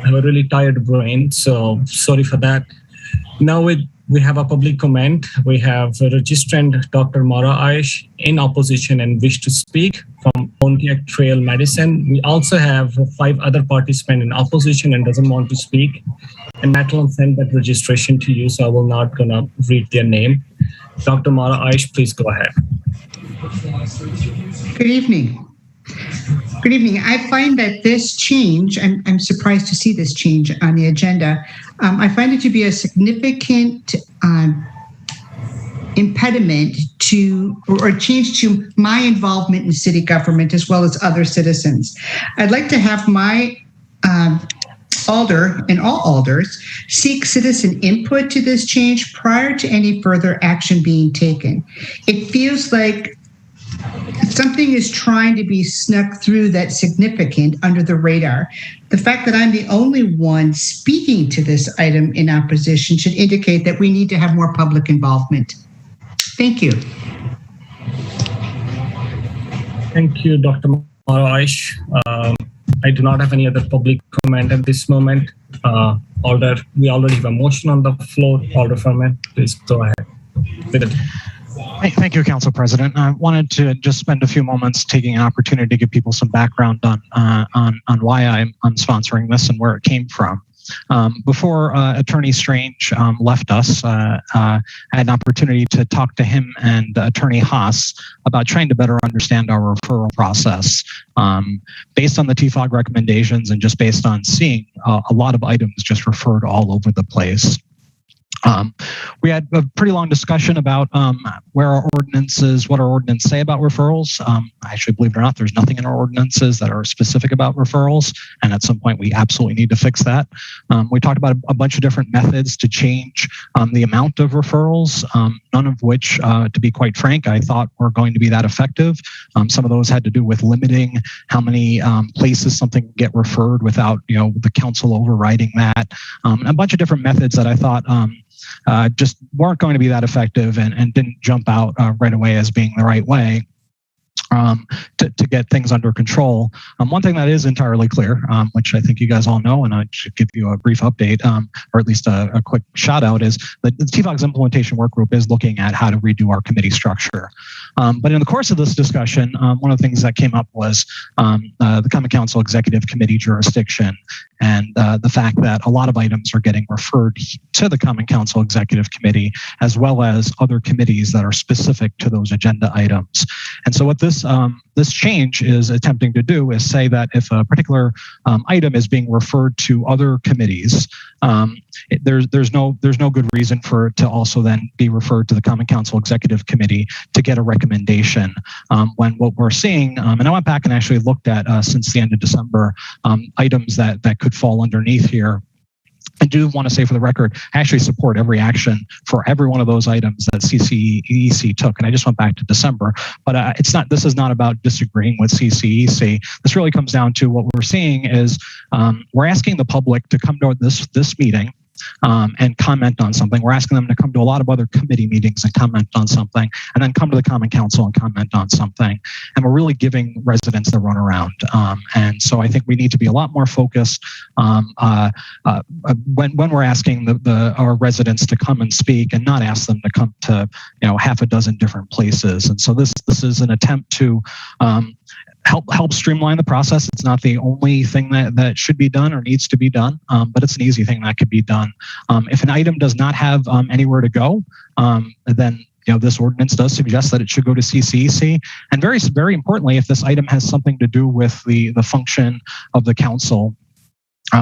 really tired brain, so sorry for that. Now we have a public comment. We have registrant Dr. Mara Aish in opposition and wish to speak from Ccac Trail Medicine. We also have 5 other participants in opposition and doesn't want to speak. And Madeline sent that registration to you, so I will not gonna read their name. Dr. Mara Aish, please go ahead. Good evening. Good evening. I find that this change, I'm surprised to see this change on the agenda. I find it to be a significant impediment to, or change to my involvement in city government as well as other citizens. I'd like to have my alder and all alders seek citizen input to this change prior to any further action being taken. It feels like something is trying to be snuck through that's significant under the radar. The fact that I'm the only one speaking to this item in opposition should indicate that we need to have more public involvement. Thank you. Thank you, Dr. Mara Aish. I do not have any other public comment at this moment. Alder, we already have a motion on the floor. Alder Furman, please go ahead with it. Thank you, Council President. I wanted to just spend a few moments taking an opportunity to give people some background on why I'm sponsoring this and where it came from. Before Attorney Strange left us, I had an opportunity to talk to him and Attorney Haas about trying to better understand our referral process. Based on the TFOG recommendations and just based on seeing a lot of items just referred all over the place. We had a pretty long discussion about where our ordinances, what our ordinances say about referrals. Actually, believe it or not, there's nothing in our ordinances that are specific about referrals. And at some point, we absolutely need to fix that. We talked about a bunch of different methods to change the amount of referrals, none of which, to be quite frank, I thought were going to be that effective. Some of those had to do with limiting how many places something get referred without, the council overriding that. A bunch of different methods that I thought just weren't going to be that effective and didn't jump out right away as being the right way to get things under control. One thing that is entirely clear, which I think you guys all know, and I should give you a brief update, or at least a quick shout out, is that the TFOG's implementation work group is looking at how to redo our committee structure. But in the course of this discussion, one of the things that came up was the Common Council Executive Committee jurisdiction and the fact that a lot of items are getting referred to the Common Council Executive Committee, as well as other committees that are specific to those agenda items. And so what this change is attempting to do is say that if a particular item is being referred to other committees, there's no good reason for it to also then be referred to the Common Council Executive Committee to get a recommendation. When what we're seeing, and I went back and actually looked at since the end of December, items that could fall underneath here. I do want to say for the record, I actually support every action for every one of those items that CCEC took. And I just went back to December, but this is not about disagreeing with CCEC. This really comes down to what we're seeing is we're asking the public to come to this meeting and comment on something. We're asking them to come to a lot of other committee meetings and comment on something, and then come to the Common Council and comment on something. And we're really giving residents the runaround. And so I think we need to be a lot more focused when we're asking our residents to come and speak, and not ask them to come to half a dozen different places. And so this is an attempt to help streamline the process. It's not the only thing that should be done or needs to be done, but it's an easy thing that could be done. If an item does not have anywhere to go, then this ordinance does suggest that it should go to CCEC. And very, very importantly, if this item has something to do with the function of the council,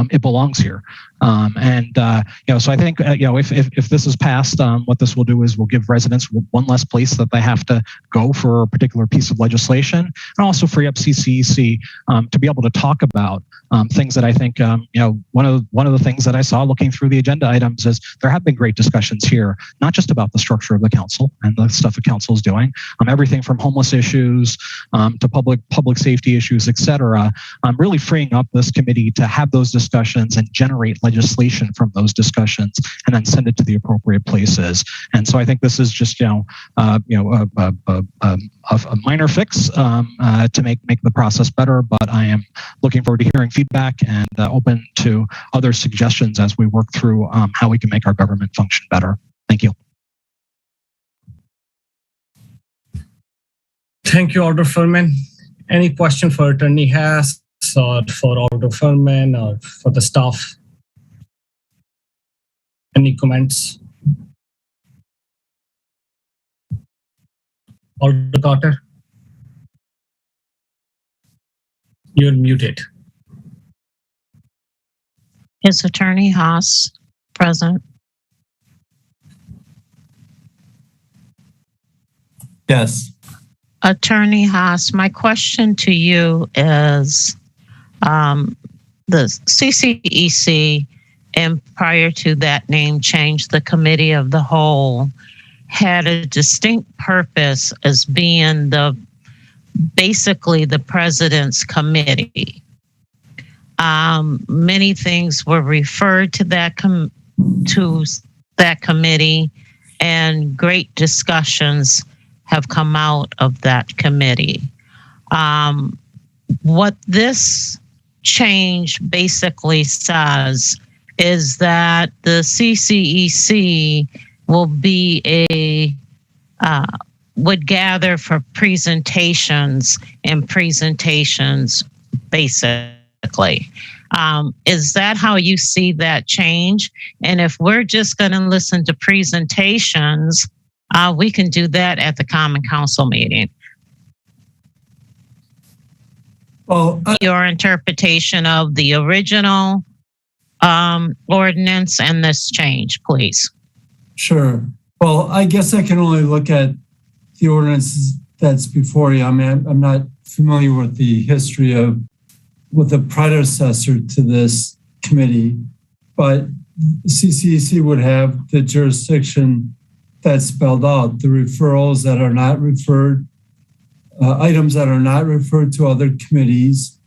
it belongs here. So I think, if this is passed, what this will do is we'll give residents one less place that they have to go for a particular piece of legislation, and also free up CCEC to be able to talk about things that I think, one of the things that I saw looking through the agenda items is there have been great discussions here, not just about the structure of the council and the stuff the council is doing, everything from homeless issues to public safety issues, et cetera. Really freeing up this committee to have those discussions and generate legislation from those discussions, and then send it to the appropriate places. And so I think this is just a minor fix to make the process better. But I am looking forward to hearing feedback and open to other suggestions as we work through how we can make our government function better. Thank you. Thank you, Alder Furman. Any question for Attorney Haas or for Alder Furman or for the staff? Any comments? Alder Carter? You're muted. Is Attorney Haas present? Yes. Attorney Haas, my question to you is the CCEC, and prior to that name change, the Committee of the Whole, had a distinct purpose as being basically the president's committee. Many things were referred to that committee, and great discussions have come out of that committee. What this change basically says is that the CCEC will be would gather for presentations basically. Is that how you see that change? And if we're just going to listen to presentations, we can do that at the Common Council meeting. Well, your interpretation of the original ordinance and this change, please. Sure. Well, I guess I can only look at the ordinance that's before you. I mean, I'm not familiar with the history of with the predecessor to this committee, but CCEC would have the jurisdiction that's spelled out, the referrals that are not referred, items that are not referred to other committees,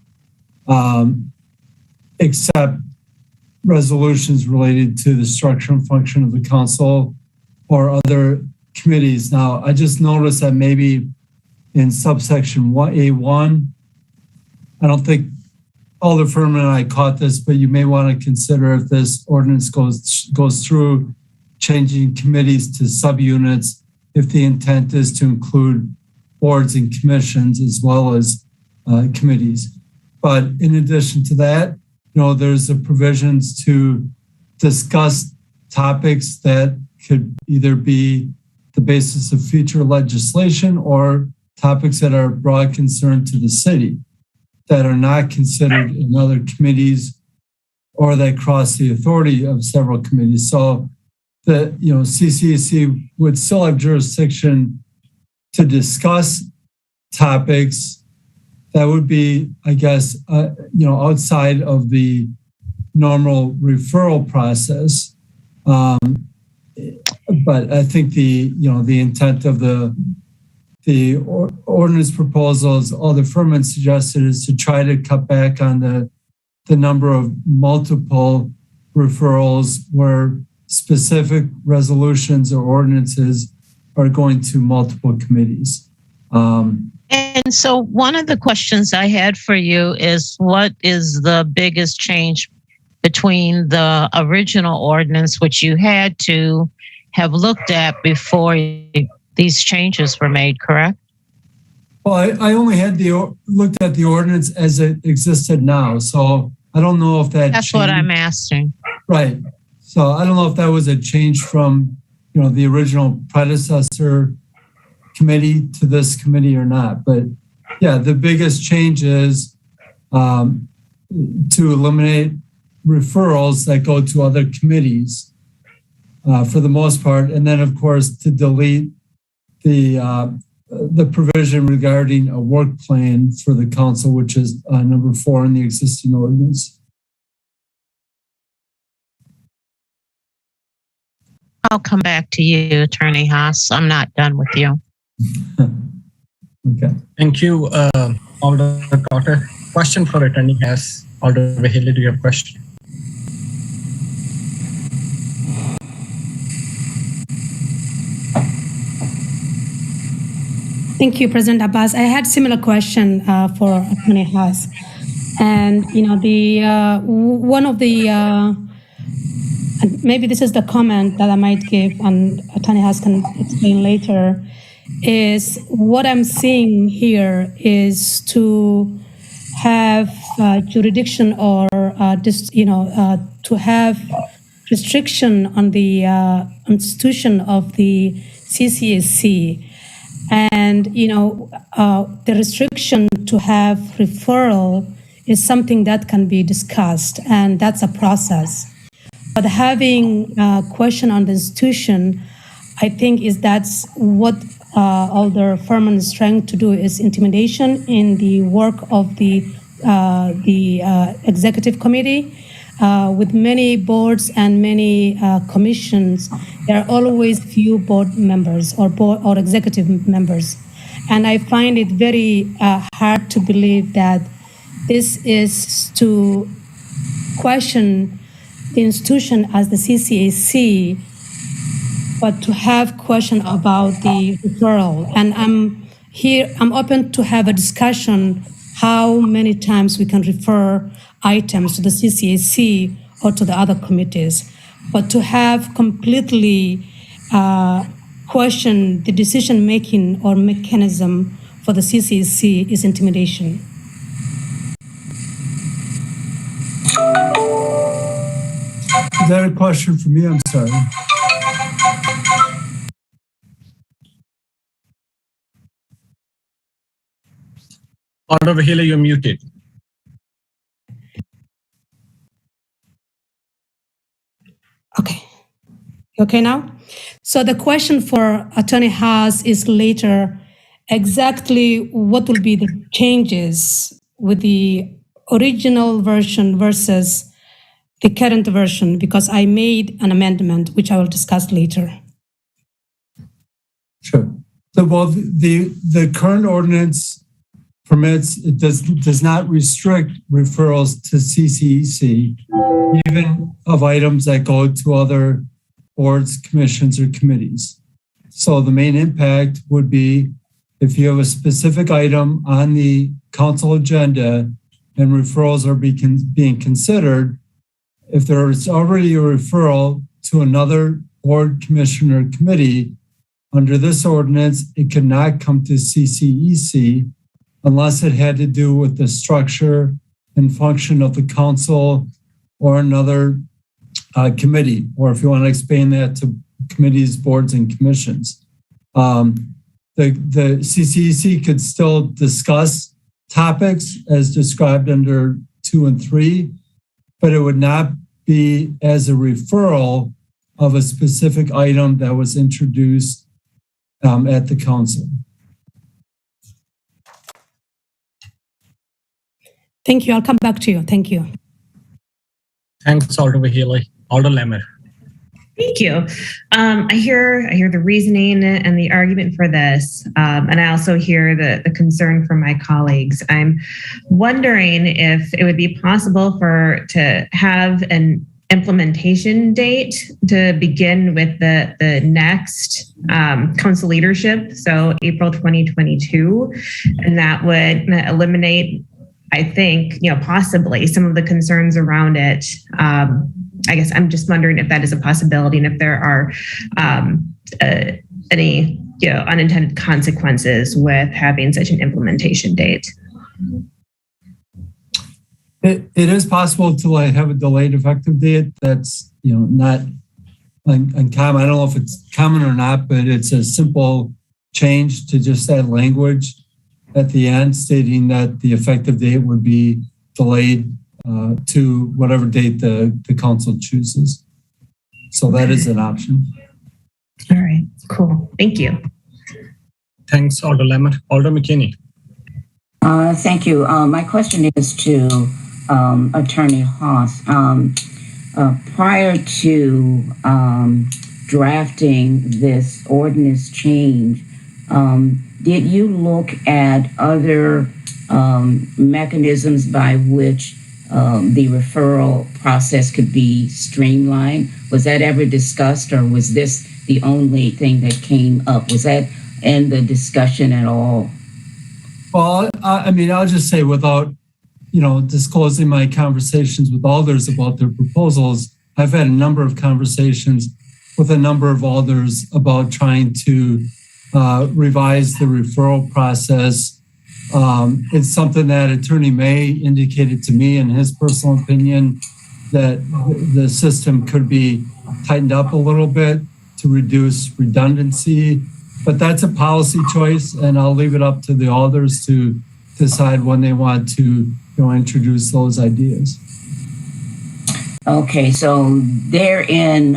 except resolutions related to the structure and function of the council or other committees. Now, I just noticed that maybe in subsection 1A1, I don't think Alder Furman and I caught this, but you may want to consider if this ordinance goes through changing committees to subunits, if the intent is to include boards and commissions as well as committees. But in addition to that, there's the provisions to discuss topics that could either be the basis of future legislation or topics that are of broad concern to the city that are not considered in other committees or that cross the authority of several committees. So the CCEC would still have jurisdiction to discuss topics that would be, I guess, outside of the normal referral process. But I think the intent of the ordinance proposals, Alder Furman suggested, is to try to cut back on the number of multiple referrals where specific resolutions or ordinances are going to multiple committees. And so one of the questions I had for you is, what is the biggest change between the original ordinance, which you had to have looked at before these changes were made, correct? Well, I only had looked at the ordinance as it existed now, so I don't know if that's changed. What I'm asking. Right. So I don't know if that was a change from the original predecessor committee to this committee or not. But yeah, the biggest change is to eliminate referrals that go to other committees for the most part, and then of course to delete the provision regarding a work plan for the council, which is number 4 in the existing ordinance. I'll come back to you, Attorney Haas. I'm not done with you. Okay. Thank you, Alder Carter. Question for Attorney Haas. Alder Vehile, do you have a question? Thank you, President Abbas. I had similar question for Attorney Haas, and one of the and maybe this is the comment that I might give, and Attorney Haas can explain later, is what I'm seeing here is to have jurisdiction or to have restriction on the institution of the CCAC. And, the restriction to have referral is something that can be discussed, and that's a process. But having a question on the institution, I think that's what Alder Furman is trying to do, is intimidation in the work of the executive committee. With many boards and many commissions, there are always few board members or executive members. And I find it very hard to believe that this is to question the institution as the CCAC, but to have question about the referral. And I'm open to have a discussion how many times we can refer items to the CCAC or to the other committees. But to have completely question the decision-making or mechanism for the CCAC is intimidation. Is that a question for me? I'm sorry. Alder Vahila, you're muted. Okay. Okay now? So the question for Attorney Haas is later, exactly what will be the changes with the original version versus the current version, because I made an amendment, which I will discuss later. Sure. So, well, the current ordinance permits, it does not restrict referrals to CCEC, even of items that go to other boards, commissions, or committees. So the main impact would be if you have a specific item on the council agenda and referrals are being considered, if there is already a referral to another board, commission, or committee, under this ordinance, it cannot come to CCEC unless it had to do with the structure and function of the council or another committee, or if you want to expand that to committees, boards, and commissions. The CCEC could still discuss topics as described under 2 and 3, but it would not be as a referral of a specific item that was introduced at the council. Thank you. I'll come back to you. Thank you. Thanks, Alder Vahila. Alder Lemmer. Thank you. I hear the reasoning and the argument for this, and I also hear the concern from my colleagues. I'm wondering if it would be possible to have an implementation date to begin with the next council leadership, so April 2022, and that would eliminate, I think, possibly some of the concerns around it. I guess I'm just wondering if that is a possibility and if there are any unintended consequences with having such an implementation date. It is possible to have a delayed effective date. That's not uncommon. I don't know if it's common or not, but it's a simple change to just add language at the end stating that the effective date would be delayed to whatever date the council chooses. So that is an option. All right, cool. Thank you. Thanks, Alder Lemmer. Alder McKinney. Thank you. My question is to Attorney Haas. Prior to drafting this ordinance change, did you look at other mechanisms by which the referral process could be streamlined? Was that ever discussed, or was this the only thing that came up? Was that in the discussion at all? Well, I'll just say, without disclosing my conversations with alders about their proposals, I've had a number of conversations with a number of alders about trying to revise the referral process. It's something that Attorney May indicated to me in his personal opinion that the system could be tightened up a little bit to reduce redundancy, but that's a policy choice, and I'll leave it up to the alders to decide when they want to introduce those ideas. Okay, so therein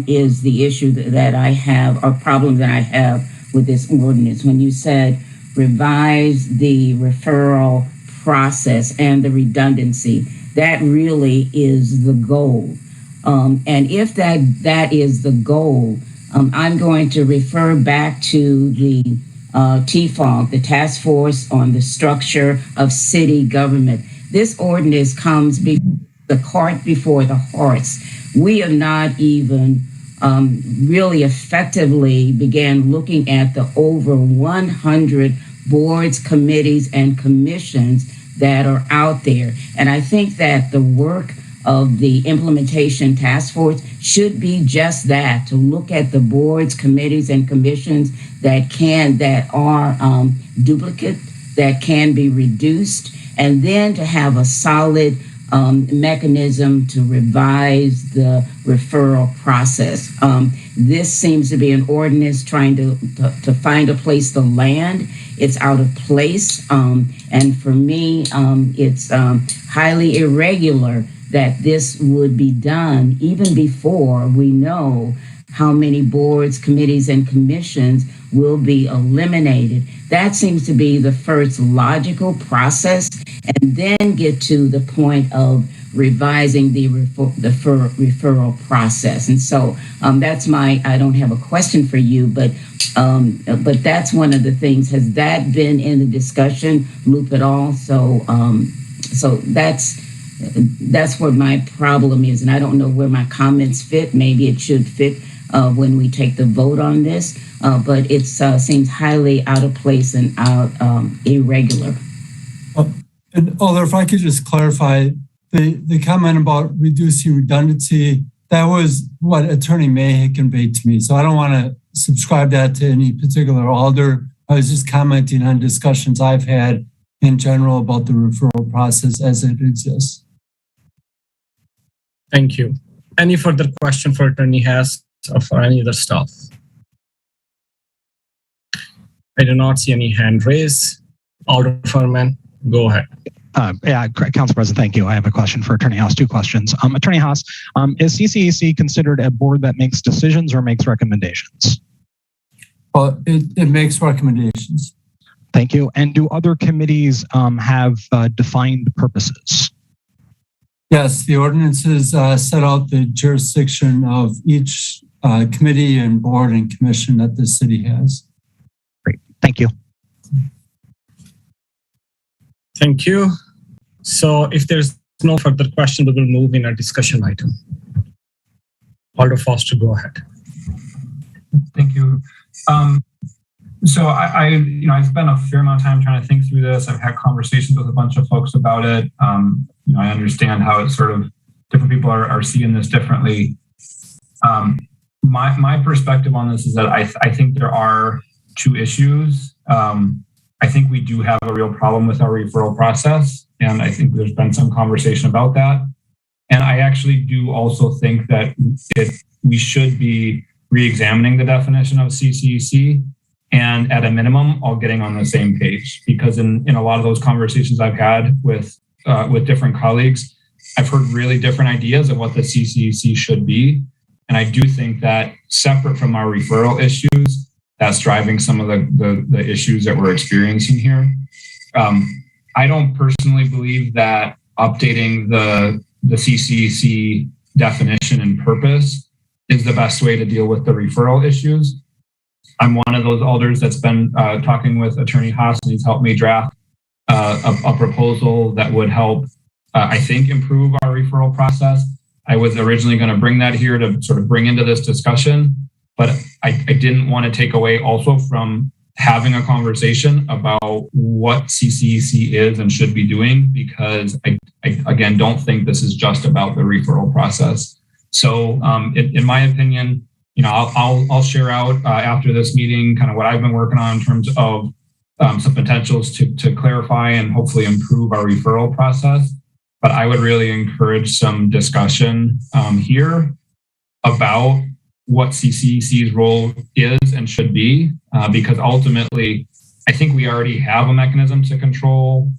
is the issue that I have, or problem that I have with this ordinance. When you said revise the referral process and the redundancy, that really is the goal. And if that is the goal, I'm going to refer back to the TFOG, the Task Force on the Structure of City Government. This ordinance comes before the cart before the horse. We have not even really effectively began looking at the over 100 boards, committees, and commissions that are out there. And I think that the work of the implementation task force should be just that, to look at the boards, committees, and commissions that are duplicate, that can be reduced, and then to have a solid mechanism to revise the referral process. This seems to be an ordinance trying to find a place to land. It's out of place, and for me, it's highly irregular that this would be done even before we know how many boards, committees, and commissions will be eliminated. That seems to be the first logical process, and then get to the point of revising the referral process. And so that's I don't have a question for you, but that's one of the things. Has that been in the discussion loop at all? So that's where my problem is, and I don't know where my comments fit. Maybe it should fit when we take the vote on this, but it seems highly out of place and irregular. And Alder, if I could just clarify, the comment about reducing redundancy, that was what Attorney May had conveyed to me. So I don't want to subscribe that to any particular Alder. I was just commenting on discussions I've had in general about the referral process as it exists. Thank you. Any further question for Attorney Hess or for any other staff? I do not see any hand raised. Alder Furman, go ahead. Council President, thank you. I have a question for Attorney Haas, 2 questions. Attorney Haas, is CCAC considered a board that makes decisions or makes recommendations? Well, it makes recommendations. Thank you. And do other committees have defined purposes? Yes, the ordinances set out the jurisdiction of each committee and board and commission that the city has. Great. Thank you. Thank you. So if there's no further question, we will move in our discussion item. Alder Foster, go ahead. Thank you. So I spent a fair amount of time trying to think through this. I've had conversations with a bunch of folks about it. I understand how it's sort of different people are seeing this differently. My perspective on this is that I think there are 2 issues. I think we do have a real problem with our referral process, and I think there's been some conversation about that. And I actually do also think that we should be re-examining the definition of CCEC, and at a minimum, all getting on the same page. Because in a lot of those conversations I've had with different colleagues, I've heard really different ideas of what the CCEC should be. And I do think that separate from our referral issues, that's driving some of the issues that we're experiencing here. I don't personally believe that updating the CCEC definition and purpose is the best way to deal with the referral issues. I'm one of those alders that's been talking with Attorney Haas, and he's helped me draft a proposal that would help, I think, improve our referral process. I was originally going to bring that here to sort of bring into this discussion, but I didn't want to take away also from having a conversation about what CCEC is and should be doing, because I again, don't think this is just about the referral process. So in my opinion, I'll share out after this meeting kind of what I've been working on in terms of some potentials to clarify and hopefully improve our referral process. But I would really encourage some discussion here about what CCEC's role is and should be, because ultimately, I think we already have a mechanism to control,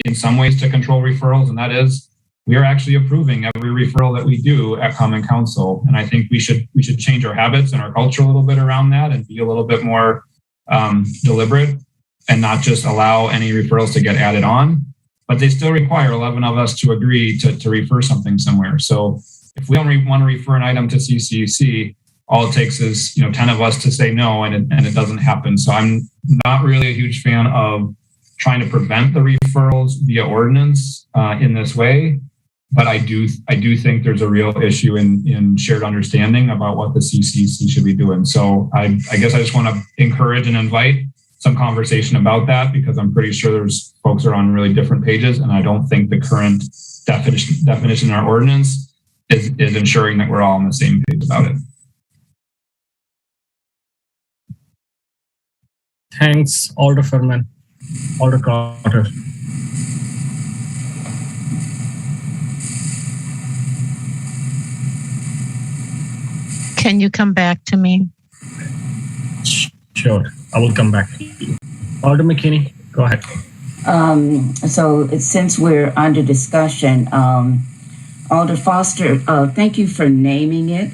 in some ways to control referrals, and that is we are actually approving every referral that we do at Common Council. And I think we should change our habits and our culture a little bit around that and be a little bit more deliberate and not just allow any referrals to get added on. But they still require 11 of us to agree to refer something somewhere. So if we don't want to refer an item to CCEC, all it takes is 10 of us to say no, and it doesn't happen. So I'm not really a huge fan of trying to prevent the referrals via ordinance in this way. But I do think there's a real issue in shared understanding about what the CCEC should be doing. So I guess I just want to encourage and invite some conversation about that, because I'm pretty sure there's folks are on really different pages, and I don't think the current definition in our ordinance is ensuring that we're all on the same page about it. Thanks, Alder Furman. Alder Carter. Can you come back to me? Sure, I will come back to you. Alder McKinney, go ahead. So since we're under discussion, Alder Foster, thank you for naming it,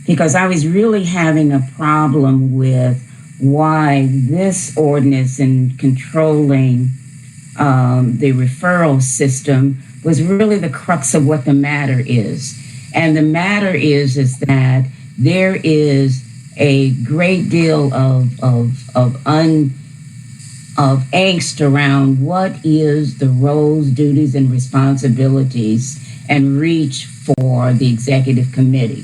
because I was really having a problem with why this ordinance in controlling the referral system was really the crux of what the matter is. And the matter is that there is a great deal of angst around what is the roles, duties, and responsibilities and reach for the executive committee.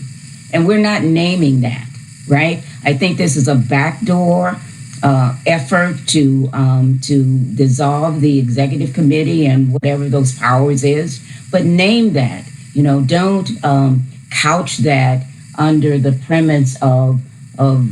And we're not naming that, right? I think this is a backdoor effort to dissolve the executive committee and whatever those powers is, but name that. Don't couch that under the premise of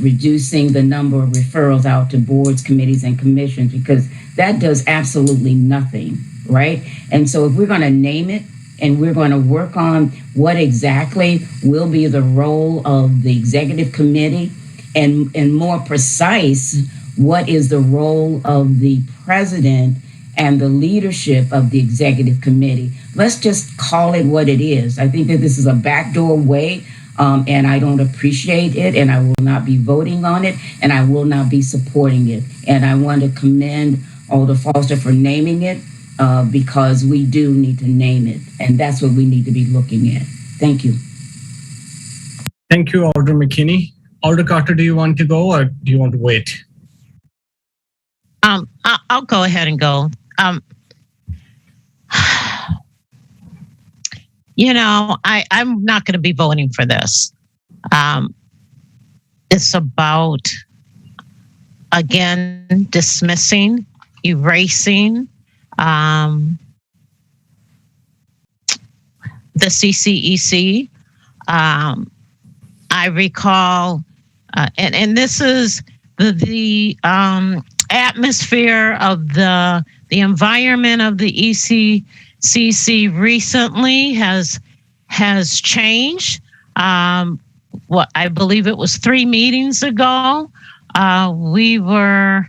reducing the number of referrals out to boards, committees, and commissions, because that does absolutely nothing, right? And so if we're going to name it and we're going to work on what exactly will be the role of the executive committee, and more precise, what is the role of the president and the leadership of the executive committee. Let's just call it what it is. I think that this is a backdoor way, and I don't appreciate it, and I will not be voting on it, and I will not be supporting it. And I want to commend Alder Foster for naming it, because we do need to name it, and that's what we need to be looking at. Thank you. Thank you, Alder McKinney. Alder Carter, do you want to go or do you want to wait? I'll go ahead and go. I'm not going to be voting for this. It's about, again, dismissing, erasing the CCEC. I recall, and this is the atmosphere of the environment of the ECCC recently has changed. What I believe it was 3 meetings ago, we were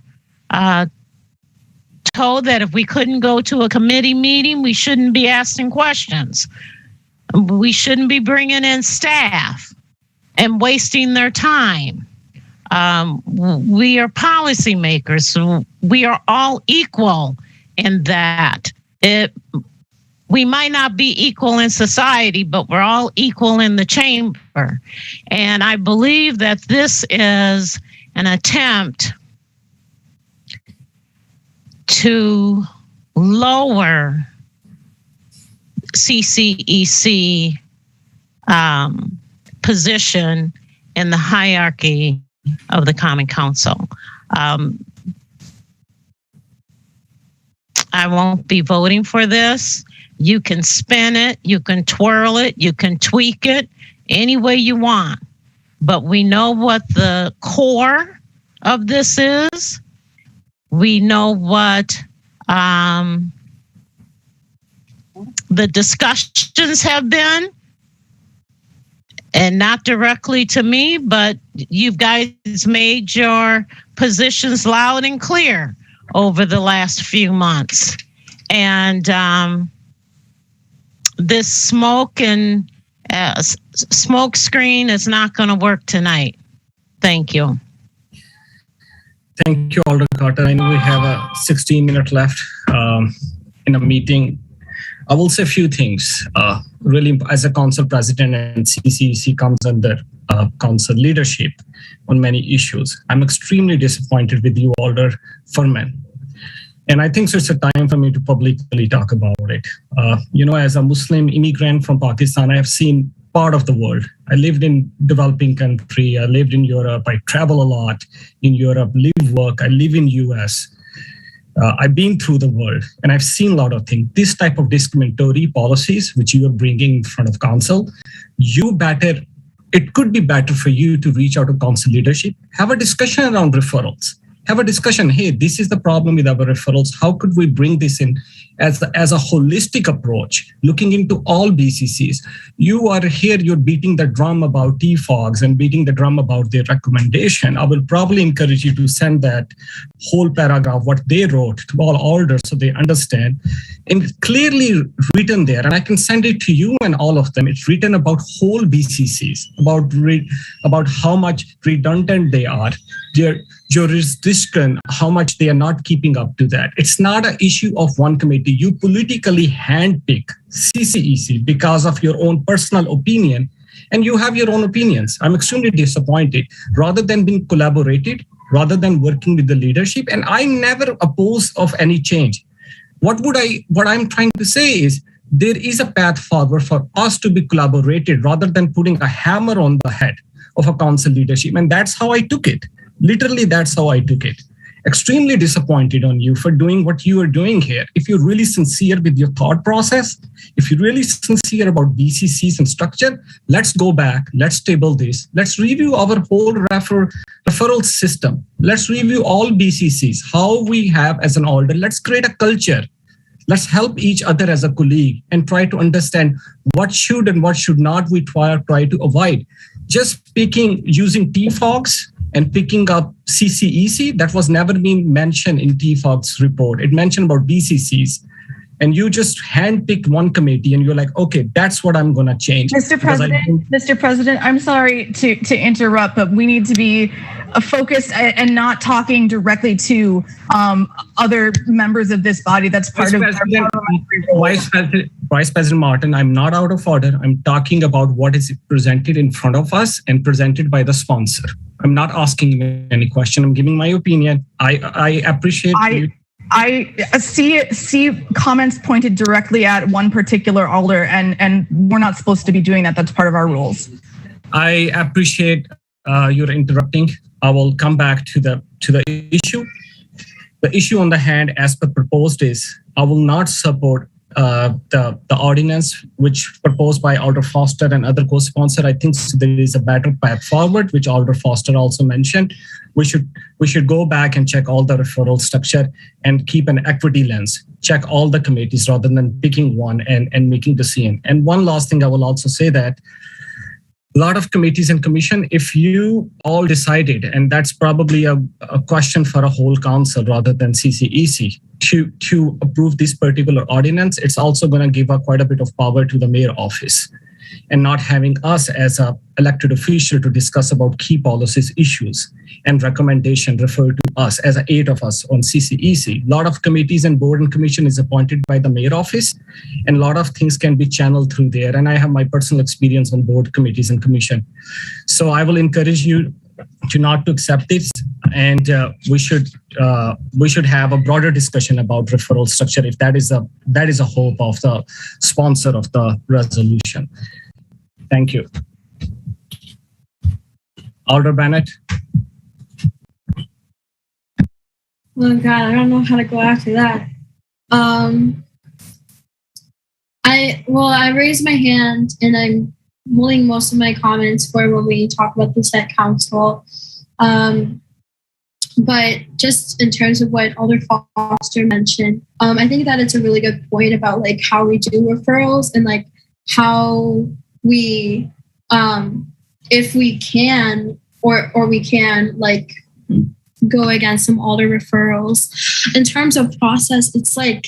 told that if we couldn't go to a committee meeting, we shouldn't be asking questions. We shouldn't be bringing in staff and wasting their time. We are policymakers, so we are all equal in that. We might not be equal in society, but we're all equal in the chamber. And I believe that this is an attempt to lower CCEC position in the hierarchy of the Common Council. I won't be voting for this. You can spin it, you can twirl it, you can tweak it any way you want. But we know what the core of this is. We know what the discussions have been, and not directly to me, but you guys made your positions loud and clear over the last few months. And this smoke and smoke screen is not going to work tonight. Thank you. Thank you, Alder Carter. I know we have a 16-minute left in a meeting. I will say a few things. Really, as a council president, and CCEC comes under council leadership on many issues. I'm extremely disappointed with you, Alder Furman. And I think so it's a time for me to publicly talk about it. As a Muslim immigrant from Pakistan, I have seen part of the world. I lived in developing country. I lived in Europe. I travel a lot in Europe, live, work. I live in US. I've been through the world and I've seen a lot of things. This type of discriminatory policies, which you are bringing in front of council, it could be better for you to reach out to council leadership, have a discussion around referrals. Have a discussion. Hey, this is the problem with our referrals. How could we bring this in as a holistic approach, looking into all BCCs? You are here, you're beating the drum about TFOGs and beating the drum about their recommendation. I will probably encourage you to send that whole paragraph, what they wrote, to all alders so they understand. And it's clearly written there, and I can send it to you and all of them. It's written about whole BCCs, about how much redundant they are, their jurisdiction, how much they are not keeping up to that. It's not an issue of one committee. You politically handpick CCEC because of your own personal opinion, and you have your own opinions. I'm extremely disappointed. Rather than being collaborated, rather than working with the leadership, and I never oppose of any change. What I'm trying to say is there is a path forward for us to be collaborated rather than putting a hammer on the head of a council leadership. And that's how I took it. Literally, that's how I took it. Extremely disappointed on you for doing what you are doing here. If you're really sincere with your thought process, if you're really sincere about BCCs and structure, let's go back, let's table this, let's review our whole referral system. Let's review all BCCs, how we have as an alder. Let's create a culture. Let's help each other as a colleague and try to understand what should and what should not we try to avoid. Just using TFOGs and picking up CCEC, that was never been mentioned in TFOG's report. It mentioned about BCCs. And you just handpick one committee and you're like, okay, that's what I'm going to change. Mr. President, I'm sorry to interrupt, but we need to be focused and not talking directly to other members of this body. That's part of Vice President Martin, I'm not out of order. I'm talking about what is presented in front of us and presented by the sponsor. I'm not asking any question. I'm giving my opinion. I appreciate you. I see comments pointed directly at one particular alder, and we're not supposed to be doing that. That's part of our rules. I appreciate your interrupting. I will come back to the issue. The issue on the hand, as per proposed, is I will not support the ordinance which proposed by Alder Foster and other co-sponsor. I think there is a better path forward, which Alder Foster also mentioned. We should go back and check all the referral structure and keep an equity lens. Check all the committees rather than picking one and making the decision. And one last thing I will also say that a lot of committees and commission, if you all decided, and that's probably a question for a whole council rather than CCEC, to approve this particular ordinance, it's also going to give quite a bit of power to the mayor office and not having us as an elected official to discuss about key policies issues and recommendation referred to us as 8 of us on CCEC. A lot of committees and board and commission is appointed by the mayor office, and a lot of things can be channeled through there. And I have my personal experience on board committees and commission. So I will encourage you to not to accept this, and we should have a broader discussion about referral structure if that is a hope of the sponsor of the resolution. Thank you. Alder Bennett. Oh God, I don't know how to go after that. I raised my hand and I'm holding most of my comments for when we talk about this at council. But just in terms of what Alder Foster mentioned, I think that it's a really good point about like how we do referrals and like how we, if we can, or we can like go against some alder referrals. In terms of process, it's like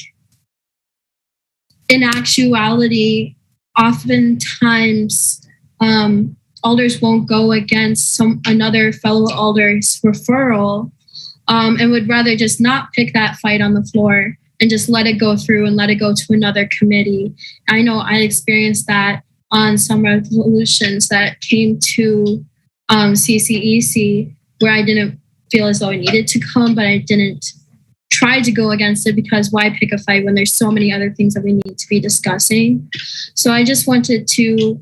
in actuality, oftentimes alders won't go against another fellow alder's referral and would rather just not pick that fight on the floor and just let it go through and let it go to another committee. I know I experienced that on some resolutions that came to CCEC where I didn't feel as though I needed to come, but I didn't try to go against it because why pick a fight when there's so many other things that we need to be discussing? So I just wanted to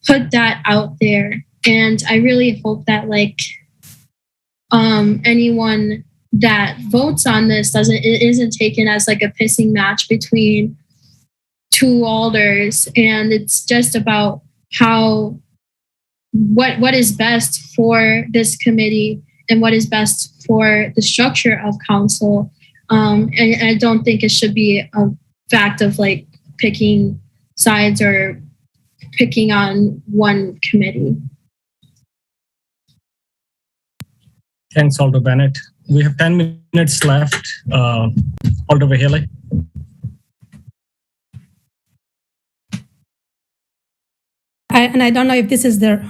put that out there. And I really hope that anyone that votes on this isn't taken as like a pissing match between two alders, and it's just about what is best for this committee and what is best for the structure of council. And I don't think it should be a fact of like picking sides or picking on one committee. Thanks, Alder Bennett. We have 10 minutes left. Alder Vahele. I don't know if this is there.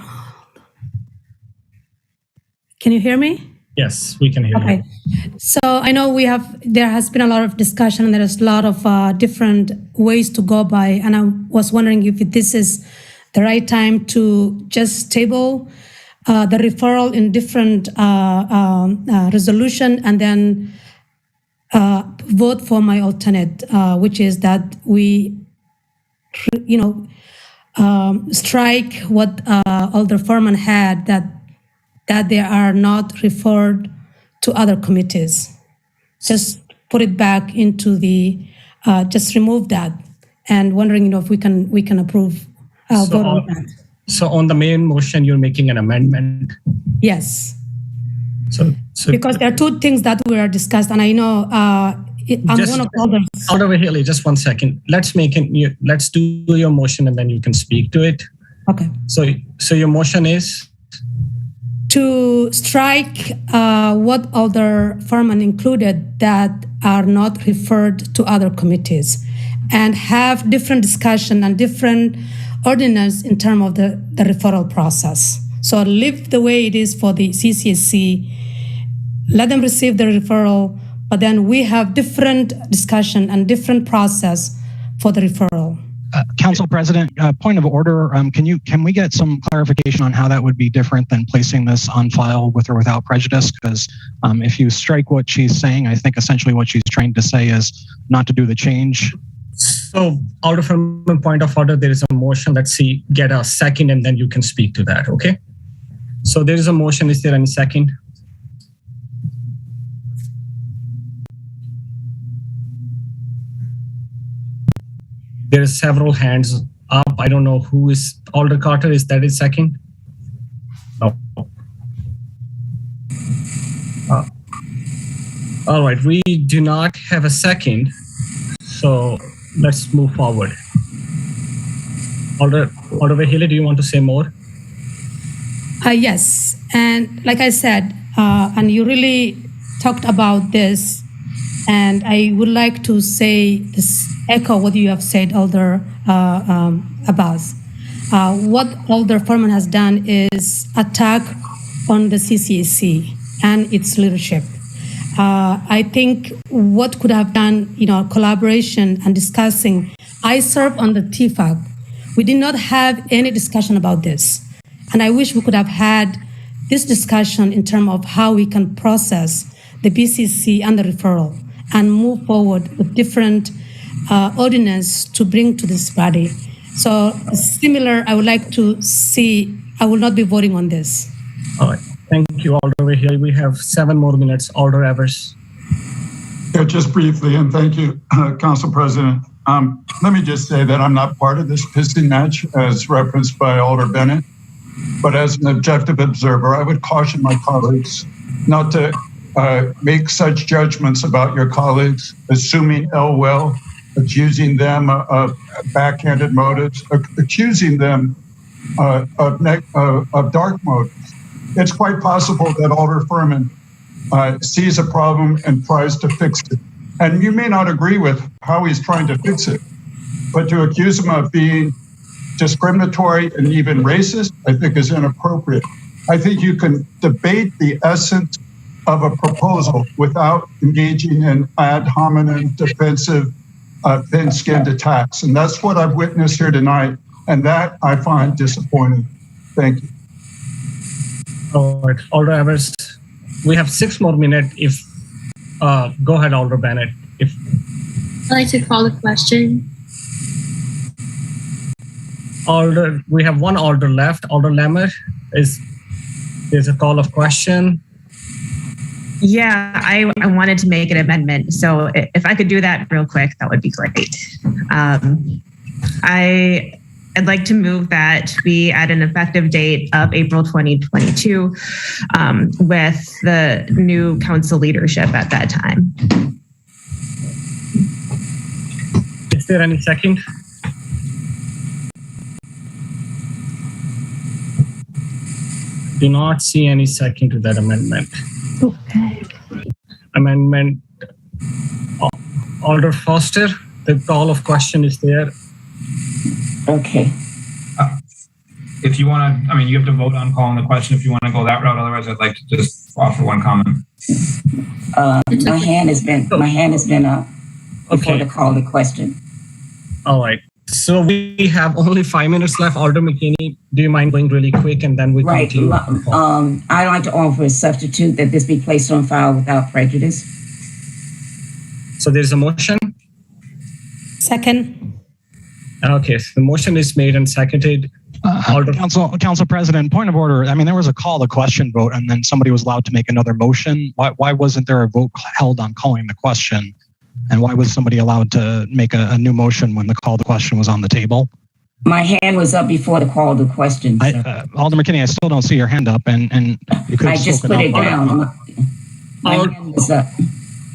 Can you hear me? Yes, we can hear you. Okay. So I know there has been a lot of discussion and there is a lot of different ways to go by. And I was wondering if this is the right time to just table the referral in different resolution and then vote for my alternate, which is that we, strike what Alder Furman had, that they are not referred to other committees. Just put it back into just remove that, and wondering if we can approve vote on that. So on the main motion, you're making an amendment. Yes. So because there are two things that were discussed, and I know I'm one of the others. Alder Vahele, just 1 second. Let's do your motion and then you can speak to it. Okay. So your motion is? To strike what Alder Furman included that are not referred to other committees, and have different discussion and different ordinance in terms of the referral process. So leave the way it is for the CCSC, let them receive the referral, but then we have different discussion and different process for the referral. Council President, point of order, can we get some clarification on how that would be different than placing this on file with or without prejudice? Because if you strike what she's saying, I think essentially what she's trying to say is not to do the change. So, Alder Furman, point of order, there is a motion. Let's see, get a second and then you can speak to that, okay? So there is a motion. Is there any second? There are several hands up. I don't know who is. Alder Carter, is that his second? No. All right, we do not have a second. So let's move forward. Alder Vahele, do you want to say more? Yes, and like I said, and you really talked about this, and I would like to say this, echo what you have said, Alder Abbas. What Alder Furman has done is attack on the CCAC and its leadership. I think what could have done, collaboration and discussing. I serve on the TFAC. We did not have any discussion about this. And I wish we could have had this discussion in terms of how we can process the BCC and the referral and move forward with different ordinance to bring to this body. So similar, I would like to see, I will not be voting on this. All right. Thank you, Alder Vahele. We have 7 more minutes. Alder Evers. Yeah, just briefly, and thank you, Council President. Let me just say that I'm not part of this pissing match as referenced by Alder Bennett, but as an objective observer, I would caution my colleagues not to make such judgments about your colleagues, assuming ill will, accusing them of backhanded motives, accusing them of dark motives. It's quite possible that Alder Furman sees a problem and tries to fix it. And you may not agree with how he's trying to fix it, but to accuse him of being discriminatory and even racist, I think is inappropriate. I think you can debate the essence of a proposal without engaging in ad hominem defensive thin-skinned attacks. And that's what I've witnessed here tonight. And that I find disappointing. Thank you. All right, Alder Evers. We have 6 more minutes. Go ahead, Alder Bennett. I'd like to call the question. Alder, we have one Alder left. Alder Lemmer, there's a call of question. Yeah, I wanted to make an amendment. So if I could do that real quick, that would be great. I'd like to move that we add an effective date of April 2022 with the new council leadership at that time. Is there any second? Do not see any second to that amendment. Okay. Amendment, Alder Foster, the call of question is there. Okay. If you want to, I mean, you have to vote on calling the question if you want to go that route. Otherwise, I'd like to just offer one comment. My hand has been up before the call the question. All right. So we have only 5 minutes left. Alder McKinney, do you mind going really quick and then we continue? I'd like to offer a substitute that this be placed on file without prejudice. So there's a motion? Second. Okay, so the motion is made and seconded. Council President, point of order. I mean, there was a call to question vote and then somebody was allowed to make another motion. Why wasn't there a vote held on calling the question? And why was somebody allowed to make a new motion when the call to question was on the table? My hand was up before the call to question. Alder McKinney, I still don't see your hand up, and you could have I just put it down. My hand was up.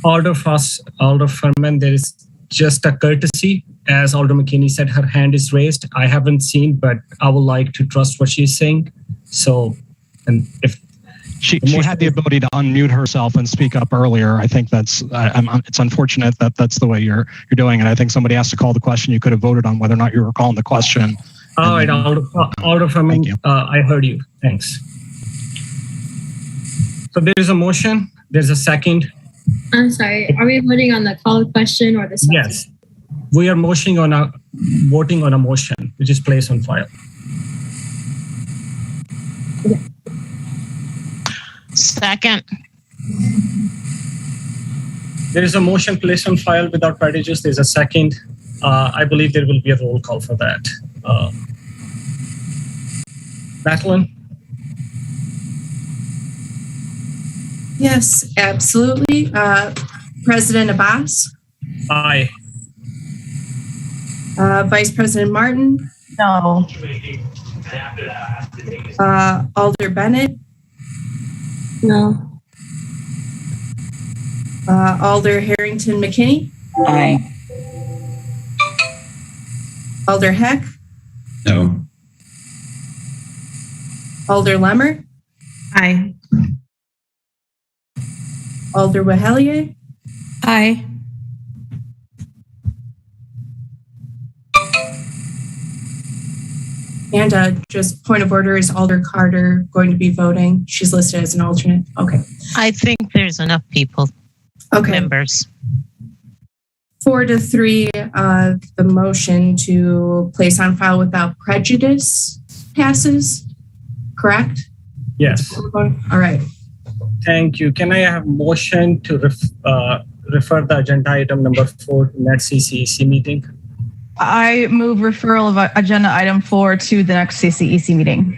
Alder Furman, there is just a courtesy. As Alder McKinney said, her hand is raised. I haven't seen, but I would like to trust what she's saying. So, and if she had the ability to unmute herself and speak up earlier, I think that's it's unfortunate that that's the way you're doing it. I think somebody has to call the question. You could have voted on whether or not you were calling the question. All right, Alder Furman, I heard you. Thanks. So there is a motion. There's a second. I'm sorry. Are we voting on the call of question or the substitute? Yes. We are voting on a motion, which is placed on file. Okay. Second. There is a motion placed on file without prejudice. There's a second. I believe there will be a roll call for that. Madeline? Yes, absolutely. President Abbas? Aye. Vice President Martin? No. Alder Bennett? No. Alder Harrington McKinney? Aye. Alder Heck? No. Alder Lemmer? Aye. Alder Wehelier? Aye. And just point of order, is Alder Carter going to be voting? She's listed as an alternate. Okay. I think there's enough people. Okay. Members. 4-3, the motion to place on file without prejudice passes, correct? Yes. All right. Thank you. Can I have motion to refer the agenda item number 4 to next CCEC meeting? I move referral of agenda item 4 to the next CCEC meeting.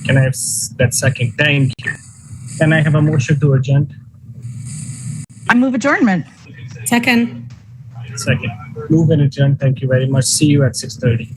Can I have that second? Thank you. Can I have a motion to adjourn? I move adjournment. Second. Second. Move and adjourn. Thank you very much. See you at 6:30.